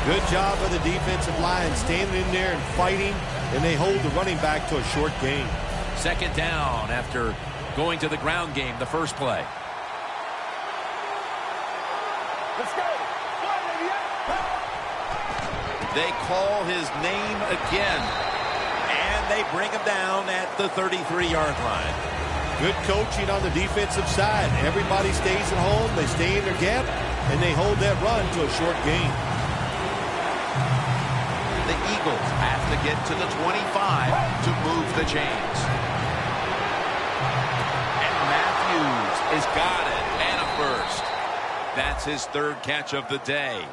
Good job by the defensive line standing in there and fighting, and they hold the running back to a short gain. Second down after going to the ground game the first play. Let's go. They call his name again, and they bring him down at the 33-yard line. Good coaching on the defensive side. Everybody stays at home, they stay in their gap, and they hold that run to a short gain. The Eagles have to get to the 25 to move the chains. And Matthews has got it, and a first. That's his third catch of the day.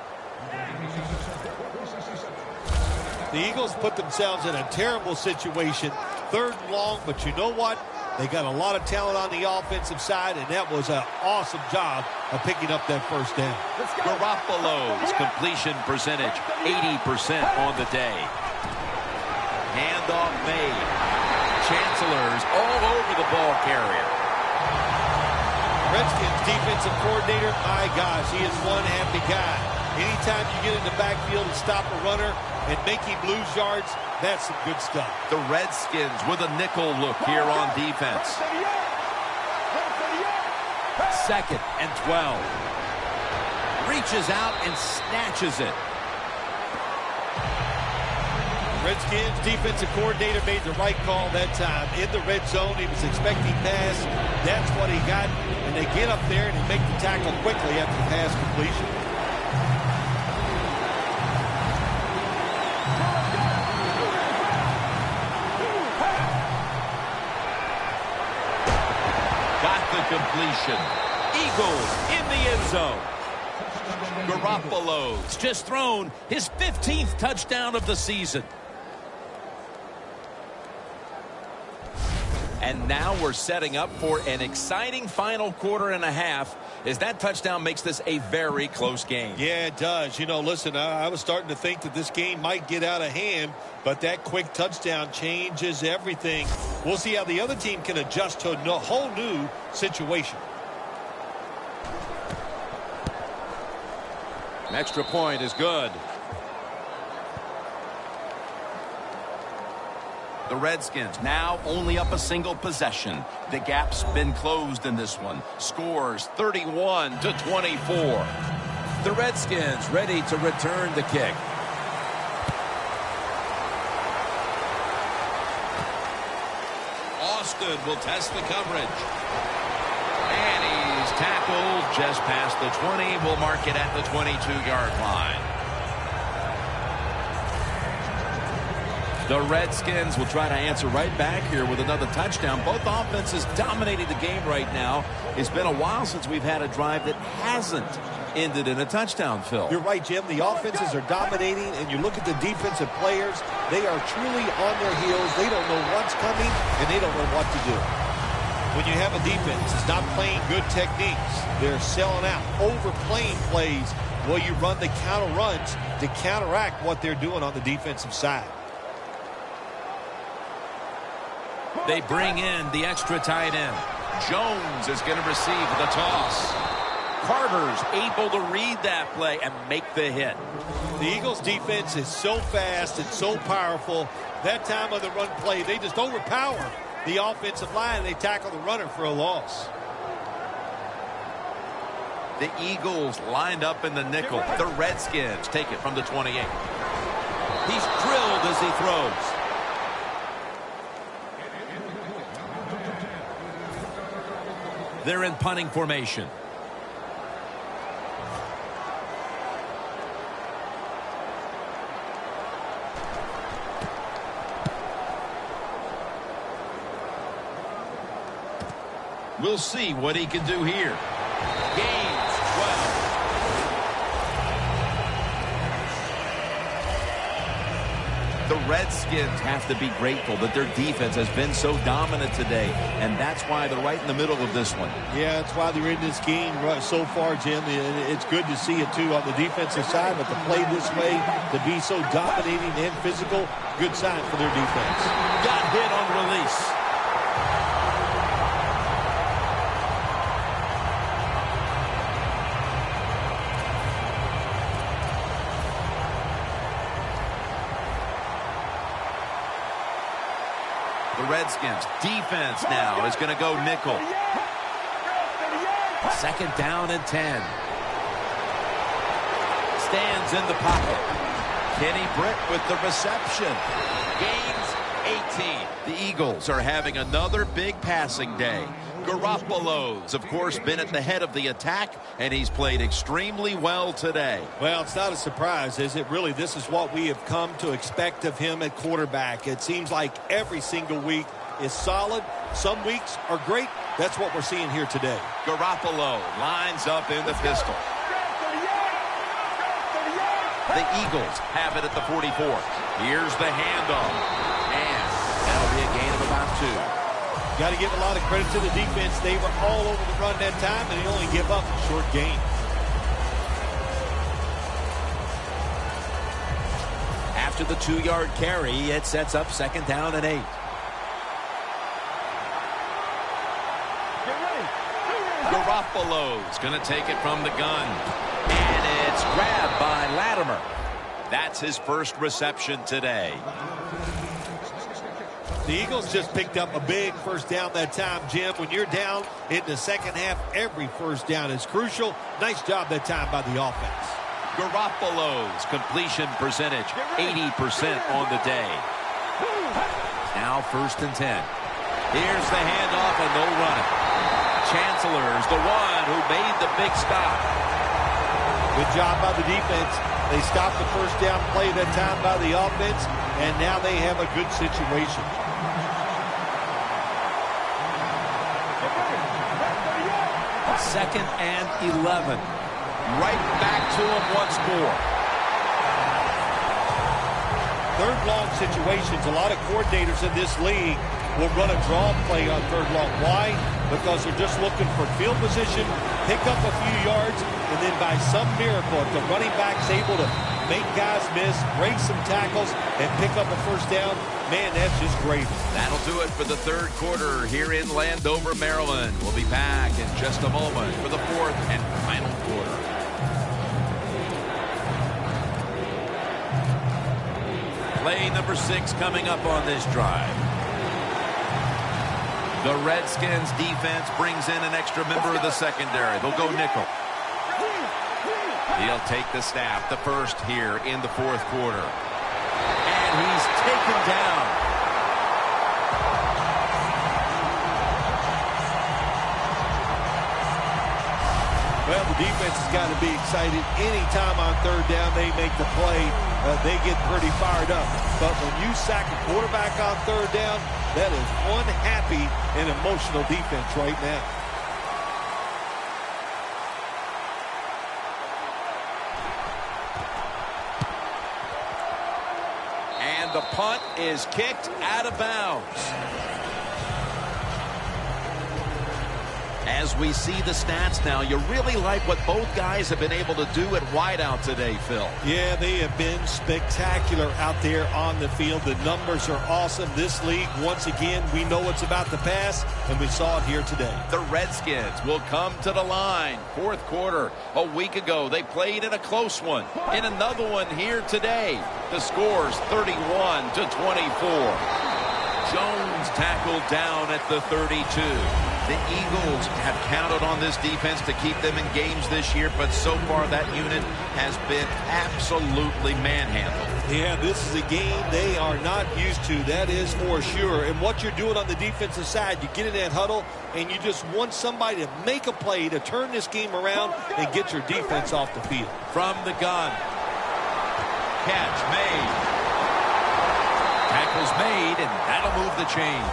The Eagles put themselves in a terrible situation, third and long, but you know what? They got a lot of talent on the offensive side, and that was an awesome job of picking up that first down. Garoppolo's completion percentage, 80% on the day. Handoff made. Chancellors all over the ball carrier. Redskins defensive coordinator, my gosh, he is one happy guy. Anytime you get in the backfield and stop a runner and make him lose yards, that's some good stuff. The Redskins with a nickel look here on defense. Second and 12. Reaches out and snatches it. Redskins defensive coordinator made the right call that time. In the red zone, he was expecting pass. That's what he got. And they get up there and they make the tackle quickly after the pass completion. Got the completion. Eagles in the end zone. Garoppolo's just thrown his 15th touchdown of the season. And now we're setting up for an exciting final quarter and a half as that touchdown makes this a very close game. Yeah, it does. You know, listen, I was starting to think that this game might get out of hand, but that quick touchdown changes everything. We'll see how the other team can adjust to a whole new situation. An extra point is good. The Redskins now only up a single possession. The gap's been closed in this one. Scores 31-24. The Redskins ready to return the kick. Austin will test the coverage. And he's tackled just past the 20. We'll mark it at the 22-yard line. The Redskins will try to answer right back here with another touchdown. Both offenses dominating the game right now. It's been a while since we've had a drive that hasn't ended in a touchdown, Phil. You're right, Jim. The offenses are dominating, and you look at the defensive players, they are truly on their heels. They don't know what's coming, and they don't know what to do. When you have a defense that's not playing good techniques, they're selling out, overplaying plays. Well, you run the counter runs to counteract what they're doing on the defensive side. They bring in the extra tight end. Jones is going to receive the toss. Carter's able to read that play and make the hit. The Eagles defense is so fast and so powerful. That time of the run play, they just overpower the offensive line. They tackle the runner for a loss. The Eagles lined up in the nickel. The Redskins take it from the 28. He's drilled as he throws. They're in punting formation. We'll see what he can do here. Gains 12. The Redskins have to be grateful that their defense has been so dominant today, and that's why they're right in the middle of this one. Yeah, that's why they're in this game so far, Jim. It's good to see it, too, on the defensive side, but to play this way, to be so dominating and physical, good sign for their defense. Got hit on release. The Redskins defense now is going to go nickel. 2nd down and 10. Stands in the pocket. Kenny Britt with the reception. Gains 18. The Eagles are having another big passing day. Garoppolo's, of course, been at the head of the attack, and he's played extremely well today. Well, it's not a surprise, is it? Really, this is what we have come to expect of him at quarterback. It seems like every single week is solid. Some weeks are great. That's what we're seeing here today. Garoppolo lines up in the pistol. The Eagles have it at the 44. Here's the handoff. And that'll be a gain of about 2. Got to give a lot of credit to the defense. They were all over the run that time, and they only give up a short gain. After the 2-yard carry, it sets up 2nd down and 8. Garoppolo's going to take it from the gun. And it's grabbed by Latimer. That's his first reception today. The Eagles just picked up a big first down that time, Jim. When you're down in the second half, every first down is crucial. Nice job that time by the offense. Garoppolo's completion percentage, 80% on the day. Now 1st and 10. Here's the handoff, and they'll run it. Chancellor's the one who made the big stop. Good job by the defense. They stopped the first down play that time by the offense, and now they have a good situation. Second and 11. Right back to him once more. 3rd long situations. A lot of coordinators in this league will run a draw play on 3rd long. Why? Because they're just looking for field position, pick up a few yards, and then by some miracle, if the running back's able to make guys miss, break some tackles, and pick up a first down, man, that's just great. That'll do it for the 3rd quarter here in Landover, Maryland. We'll be back in just a moment for the 4th and final quarter. Play number 6 coming up on this drive. The Redskins defense brings in an extra member of the secondary. They'll go nickel. He'll take the snap, the first here in the 4th quarter. And he's taken down. Well, the defense has got to be excited. Anytime on 3rd down they make the play, they get pretty fired up. But when you sack a quarterback on 3rd down, that is one happy and emotional defense right now. And the punt is kicked out of bounds. As we see the stats now, you really like what both guys have been able to do at wideout today, Phil. Yeah, they have been spectacular out there on the field. The numbers are awesome. This league, once again, we know it's about the pass, and we saw it here today. The Redskins will come to the line. Fourth quarter. A week ago, they played in a close one. In another one here today. The score's 31-24. Jones tackled down at the 32. The Eagles have counted on this defense to keep them in games this year, but so far that unit has been absolutely manhandled. Yeah, this is a game they are not used to, that is for sure. And what you're doing on the defensive side, you get in that huddle, and you just want somebody to make a play to turn this game around and get your defense off the field. From the gun. Catch made. Tackle's made, and that'll move the chains.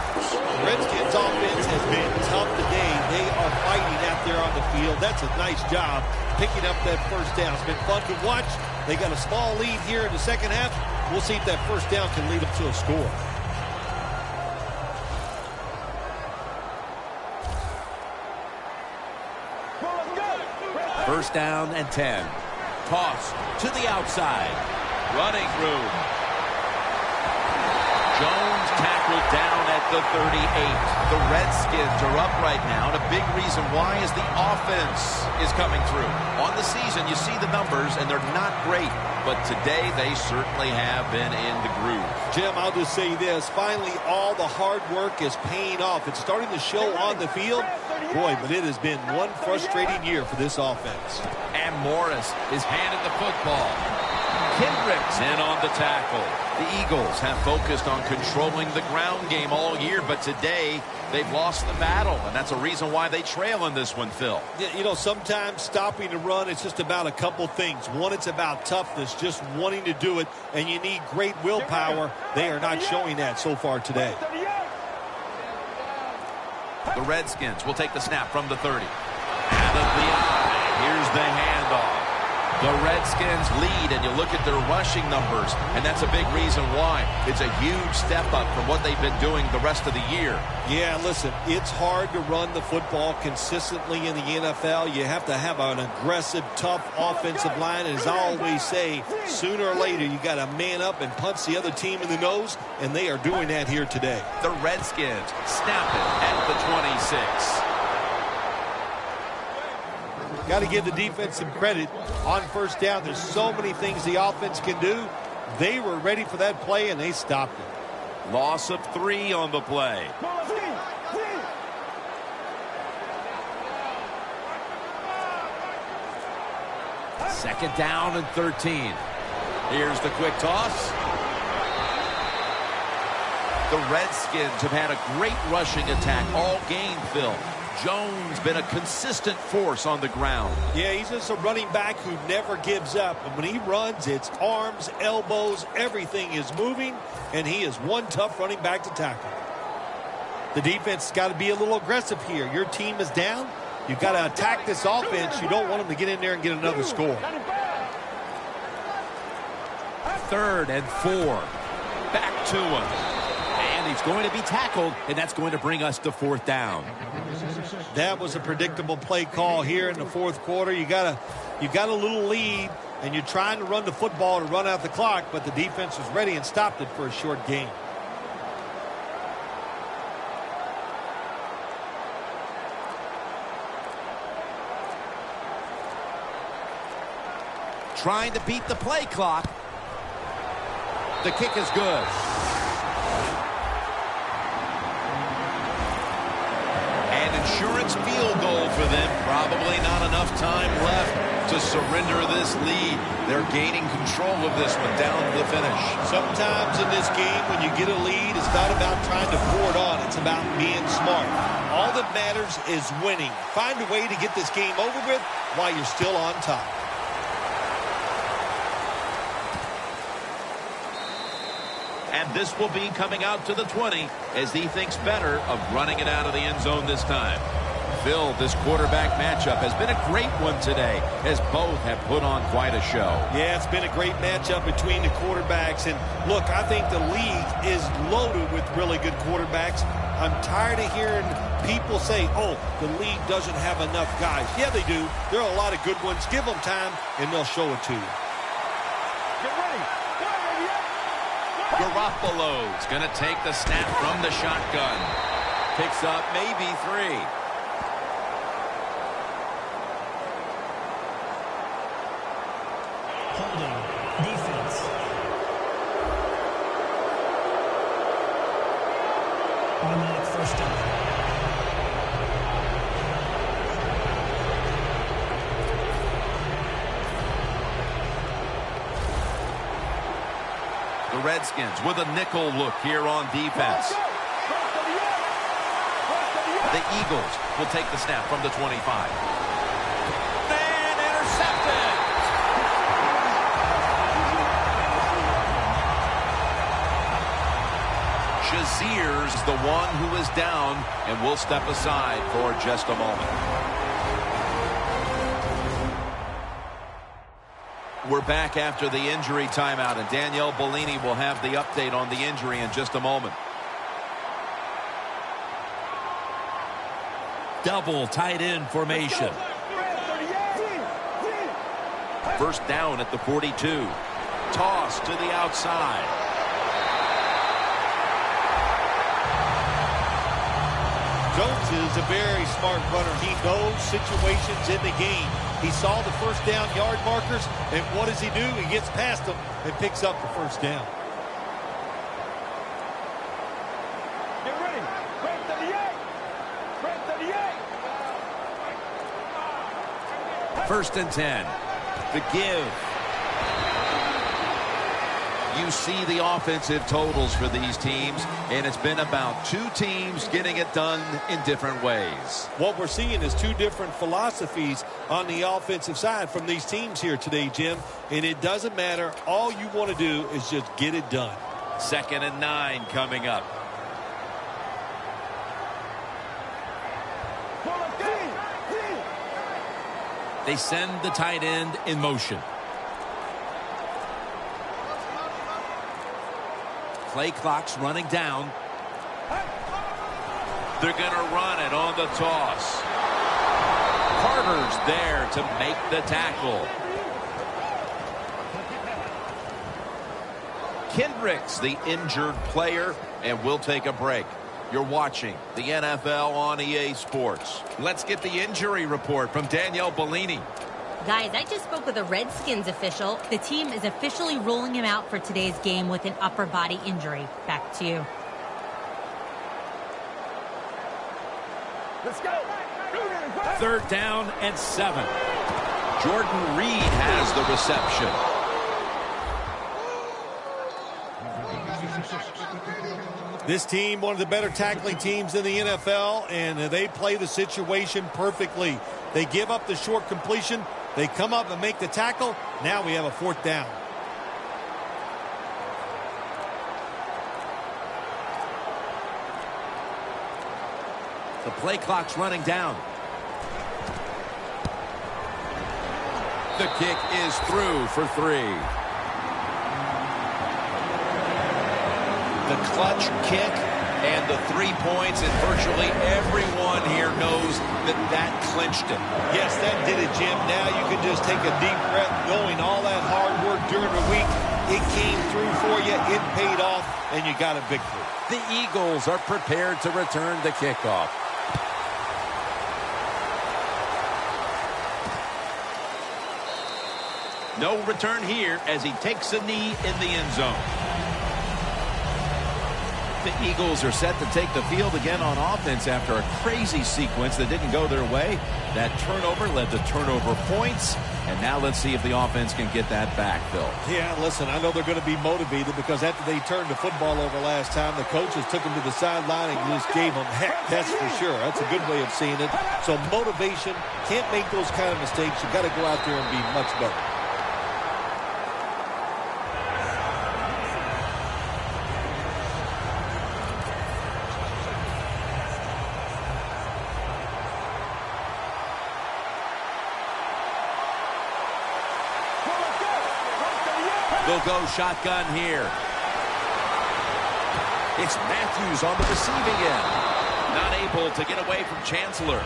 Redskins offense has been tough today. They are fighting out there on the field. That's a nice job picking up that first down. It's been fun to watch. They got a small lead here in the second half. We'll see if that first down can lead them to a score. First down and 10. Toss to the outside. Running room. Jones tackled down at the 38. The Redskins are up right now, and a big reason why is the offense is coming through. On the season, you see the numbers, and they're not great, but today they certainly have been in the groove. Jim, I'll just say this. Finally, all the hard work is paying off. It's starting to show on the field. Boy, but it has been one frustrating year for this offense. And Morris is handed the football. Kendricks in on the tackle. The Eagles have focused on controlling the ground game all year, but today they've lost the battle, and that's a reason why they trail in this one, Phil. You know, sometimes stopping the run, it's just about a couple things. One, it's about toughness, just wanting to do it, and you need great willpower. They are not showing that so far today. The Redskins will take the snap from the 30. Out of the eye. Here's the handoff. The Redskins lead, and you look at their rushing numbers, and that's a big reason why. It's a huge step up from what they've been doing the rest of the year. Yeah, listen, it's hard to run the football consistently in the NFL. You have to have an aggressive, tough offensive line, and as I always say, sooner or later you got to man up and punch the other team in the nose, and they are doing that here today. The Redskins snap it at the 26. Got to give the defense some credit on first down. There's so many things the offense can do. They were ready for that play, and they stopped it. Loss of 3 on the play. Second down and 13. Here's the quick toss. The Redskins have had a great rushing attack all game, Phil. Jones been a consistent force on the ground. Yeah, he's just a running back who never gives up. And when he runs, it's arms, elbows, everything is moving, and he is one tough running back to tackle. The defense has got to be a little aggressive here. Your team is down. You've got to attack this offense. You don't want them to get in there and get another score. 3rd and 4. Back to him. And he's going to be tackled, and that's going to bring us to 4th down. That was a predictable play call here in the fourth quarter. You got a little lead, and you're trying to run the football to run out the clock, but the defense was ready and stopped it for a short gain. Trying to beat the play clock. The kick is good. Insurance field goal for them. Probably not enough time left to surrender this lead. They're gaining control of this one down to the finish. Sometimes in this game, when you get a lead, it's not about trying to pour it on. It's about being smart. All that matters is winning. Find a way to get this game over with while you're still on top. And this will be coming out to the 20 as he thinks better of running it out of the end zone this time. Phil, this quarterback matchup has been a great one today, as both have put on quite a show. Yeah, it's been a great matchup between the quarterbacks. And look, I think the league is loaded with really good quarterbacks. I'm tired of hearing people say, oh, the league doesn't have enough guys. Yeah, they do. There are a lot of good ones. Give them time, and they'll show it to you. Get ready. Garoppolo's going to take the snap from the shotgun. Picks up maybe 3. Holding. Defense. Automatic first down. The Redskins with a nickel look here on defense. The Eagles will take the snap from the 25. And intercepted. Shazier's the one who is down, and will step aside for just a moment. We're back after the injury timeout, and Danielle Bellini will have the update on the injury in just a moment. Double tight end formation. First down at the 42. Toss to the outside. Jones is a very smart runner. He knows situations in the game. He saw the first down yard markers, and what does he do? He gets past them and picks up the first down. Get ready. Break 38. Break 38. First and 10. The give. You see the offensive totals for these teams, and it's been about 2 teams getting it done in different ways. What we're seeing is 2 different philosophies on the offensive side from these teams here today, Jim. And it doesn't matter. All you want to do is just get it done. 2nd and 9 coming up. They send the tight end in motion. Play clock's running down. They're going to run it on the toss. Carter's there to make the tackle. Kendricks, the injured player, and we'll take a break. You're watching the NFL on EA Sports. Let's get the injury report from Danielle Bellini. Guys, I just spoke with a Redskins official. The team is officially ruling him out for today's game with an upper body injury. Back to you. Let's go. 3rd down and 7. Jordan Reed has the reception. This team, one of the better tackling teams in the NFL, and they play the situation perfectly. They give up the short completion. They come up and make the tackle. Now we have a 4th down. The play clock's running down. The kick is through for 3. The clutch kick and the 3 points, and virtually everyone here knows that clinched it. Yes, that did it, Jim. Now you can just take a deep breath knowing all that hard work during the week. It came through for you. It paid off, and you got a victory. The Eagles are prepared to return the kickoff. No return here as he takes a knee in the end zone. The Eagles are set to take the field again on offense after a crazy sequence that didn't go their way. That turnover led to turnover points. And now let's see if the offense can get that back, Phil. Yeah, listen, I know they're going to be motivated because after they turned the football over last time, the coaches took them to the sideline and just gave them heck. That's for sure. That's a good way of seeing it. So motivation, can't make those kind of mistakes. You got to go out there and be much better. They'll go shotgun here. It's Matthews on the receiving end. Not able to get away from Chancellor.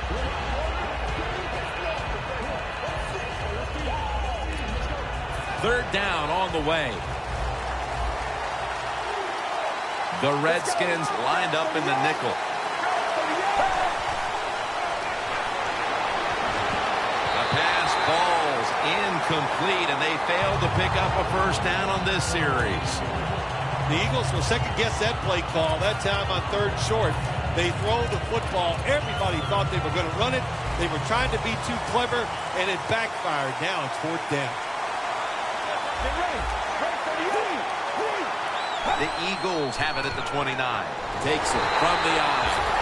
Third down on the way. The Redskins lined up in the nickel. The pass falls incomplete, and they failed to pick up a first down on this series. The Eagles will second-guess that play call. That time on third and short, they throw the football. Everybody thought they were going to run it. They were trying to be too clever, and it backfired. Now it's fourth down. The Eagles have it at the 29. Takes it from the eye.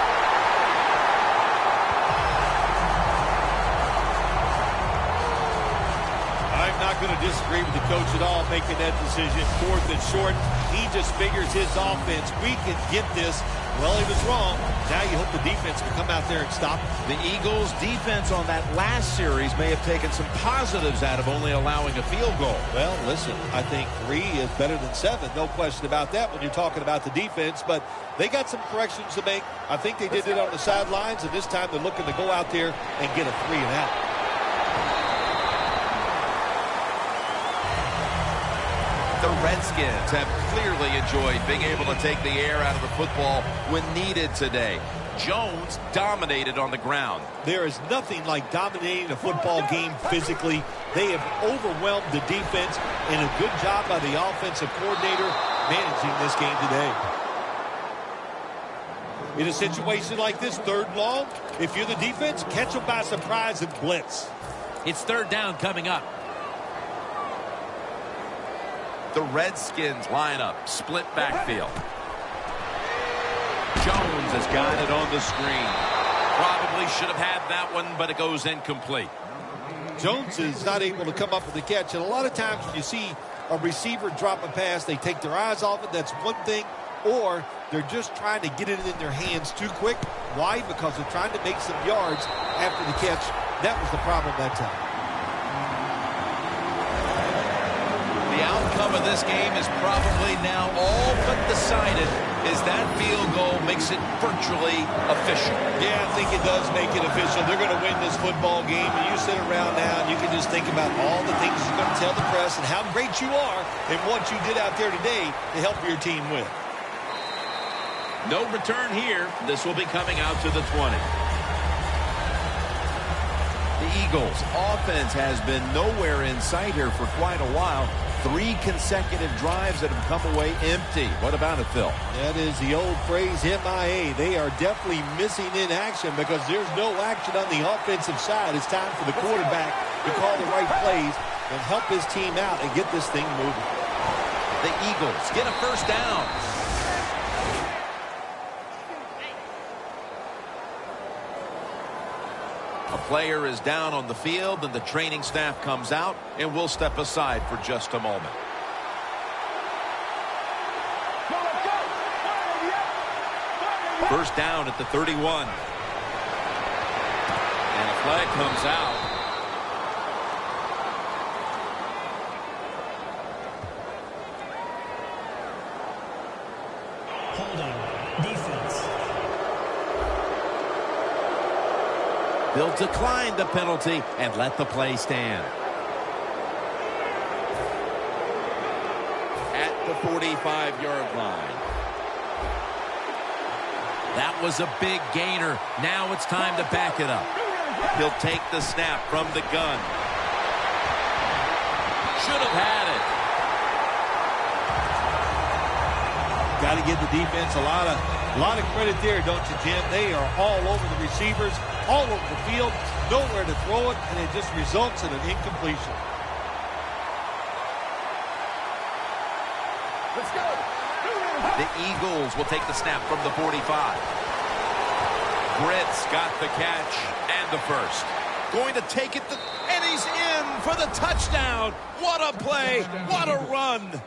I'm not going to disagree with the coach at all making that decision. Fourth and short. He just figures his offense, we can get this. Well, he was wrong. Now you hope the defense can come out there and stop him. The Eagles' defense on that last series may have taken some positives out of only allowing a field goal. Well, listen, I think 3 is better than 7. No question about that when you're talking about the defense. But they got some corrections to make. I think they did it on the sidelines, and this time they're looking to go out there and get a 3 and out. The Redskins have clearly enjoyed being able to take the air out of the football when needed today. Jones dominated on the ground. There is nothing like dominating a football game physically. They have overwhelmed the defense, and a good job by the offensive coordinator managing this game today. In a situation like this, third and long, if you're the defense, catch them by surprise and blitz. It's third down coming up. The Redskins lineup, split backfield. Jones has got it on the screen. Probably should have had that one, but it goes incomplete. Jones is not able to come up with the catch. And a lot of times when you see a receiver drop a pass, they take their eyes off it. That's one thing. Or they're just trying to get it in their hands too quick. Why? Because they're trying to make some yards after the catch. That was the problem that time. The outcome of this game is probably now all but decided, as that field goal makes it virtually official. Yeah, I think it does make it official. They're going to win this football game, and you sit around now and you can just think about all the things you're going to tell the press and how great you are and what you did out there today to help your team win. No return here. This will be coming out to the 20. The Eagles' offense has been nowhere in sight here for quite a while. 3 consecutive drives that have come away empty. What about it, Phil? That is the old phrase, MIA. They are definitely missing in action because there's no action on the offensive side. It's time for the quarterback to call the right plays and help his team out and get this thing moving. The Eagles get a first down. A player is down on the field, and the training staff comes out, and we'll step aside for just a moment. First down at the 31. And a flag comes out. Holding. Defense. They'll decline the penalty and let the play stand. At the 45-yard line. That was a big gainer. Now it's time to back it up. He'll take the snap from the gun. Should have had it. Got to give the defense a lot of credit there, don't you, Jim? They are all over the receivers, all over the field, nowhere to throw it, and it just results in an incompletion. Let's go. The Eagles will take the snap from the 45. Britt's got the catch and the first. Going to take it, and he's in for the touchdown. What a play. What a run.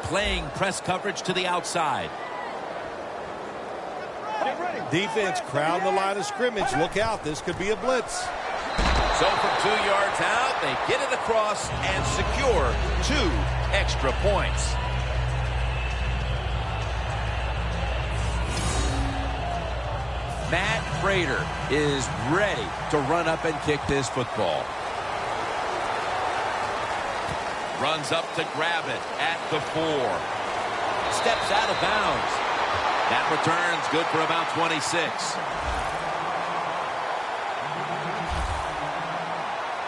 Playing press coverage to the outside. Defense crowd the line of scrimmage. Look out, this could be a blitz. So from 2 yards out, they get it across and secure 2 extra points. Matt Prater is ready to run up and kick this football. Runs up to grab it at the 4. Steps out of bounds. That return's good for about 26.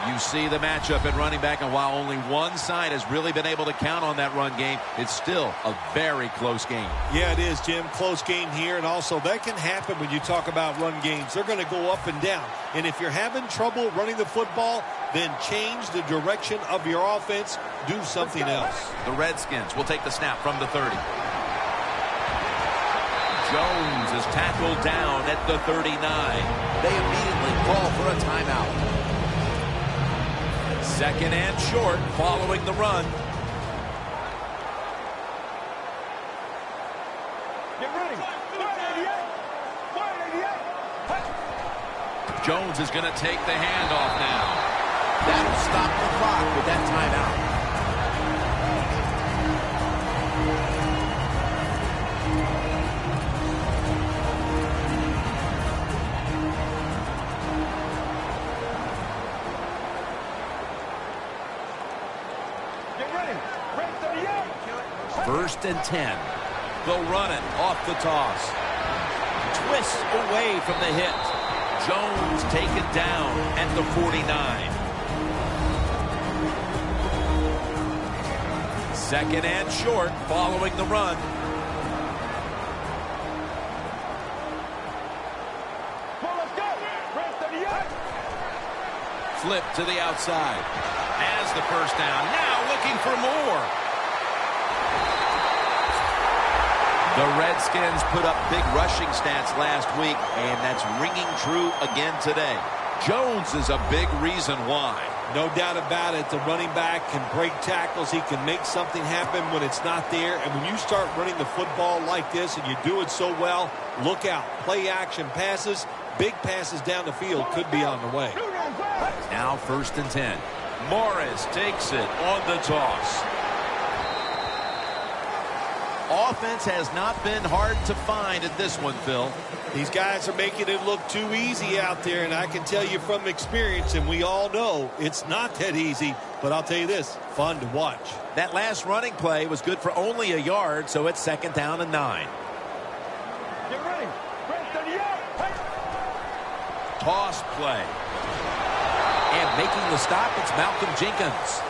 You see the matchup at running back, and while only one side has really been able to count on that run game, it's still a very close game. Yeah, it is, Jim. Close game here, and also that can happen when you talk about run games. They're going to go up and down, and if you're having trouble running the football, then change the direction of your offense. Do something else. The Redskins will take the snap from the 30. Jones is tackled down at the 39. They immediately call for a timeout. Second and short following the run. Get ready. Jones is going to take the handoff now. That'll stop the clock with that timeout. First and 10. They'll run it off the toss. Twists away from the hit. Jones taken down at the 49. Second and short following the run. Flip to the outside. Has the first down. Now looking for more. The Redskins put up big rushing stats last week, and that's ringing true again today. Jones is a big reason why. No doubt about it. The running back can break tackles. He can make something happen when it's not there. And when you start running the football like this and you do it so well, look out. Play action passes, big passes down the field could be on the way. Now first and 10. Morris takes it on the toss. Offense has not been hard to find at this one, Phil. These guys are making it look too easy out there, and I can tell you from experience, and we all know it's not that easy, but I'll tell you this, fun to watch. That last running play was good for only a yard, so it's second down and 9. Get ready. Toss play. And making the stop, it's Malcolm Jenkins.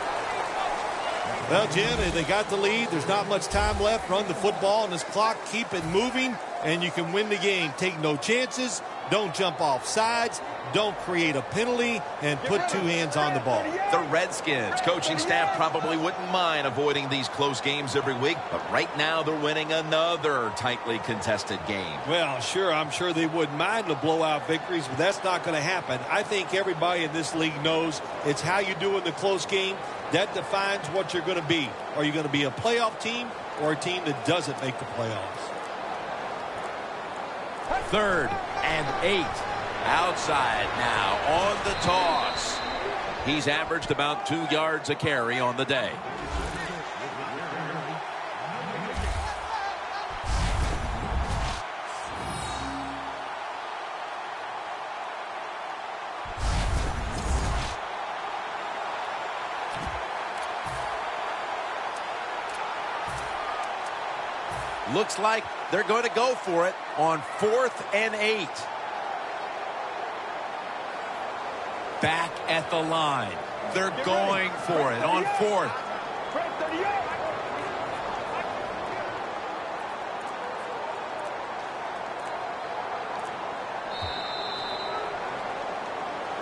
Well, Jim, they got the lead. There's not much time left. Run the football on this clock. Keep it moving, and you can win the game. Take no chances. Don't jump off sides. Don't create a penalty, and put 2 hands on the ball. The Redskins coaching staff probably wouldn't mind avoiding these close games every week, but right now they're winning another tightly contested game. Well, sure, I'm sure they wouldn't mind the blowout victories, but that's not going to happen. I think everybody in this league knows it's how you do in the close game that defines what you're going to be. Are you going to be a playoff team or a team that doesn't make the playoffs? Third and 8. Outside now on the toss. He's averaged about 2 yards a carry on the day. Looks like they're going to go for it on 4th and 8. Back at the line. They're going for it on 4th.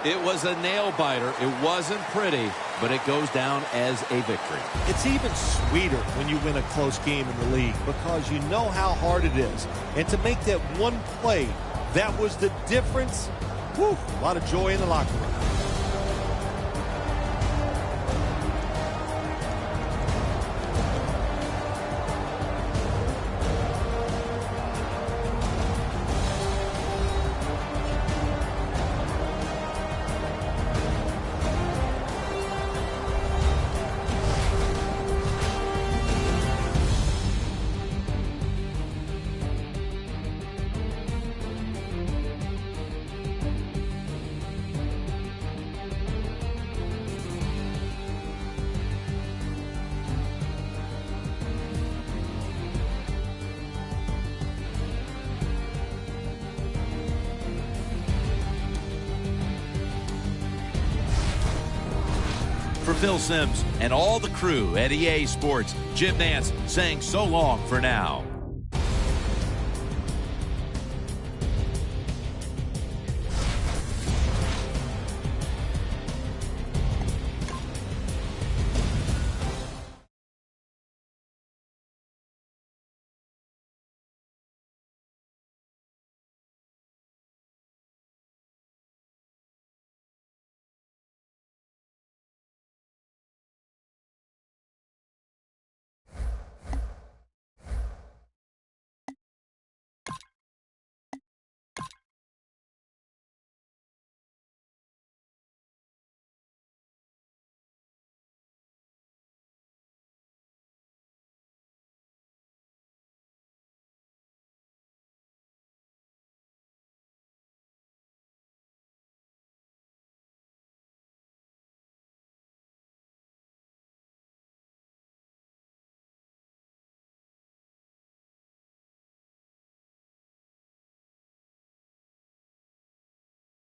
It was a nail-biter. It wasn't pretty, but it goes down as a victory. It's even sweeter when you win a close game in the league because you know how hard it is. And to make that one play, that was the difference. Whew, a lot of joy in the locker room. Phil Simms and all the crew at EA Sports, Jim Nance saying so long for now.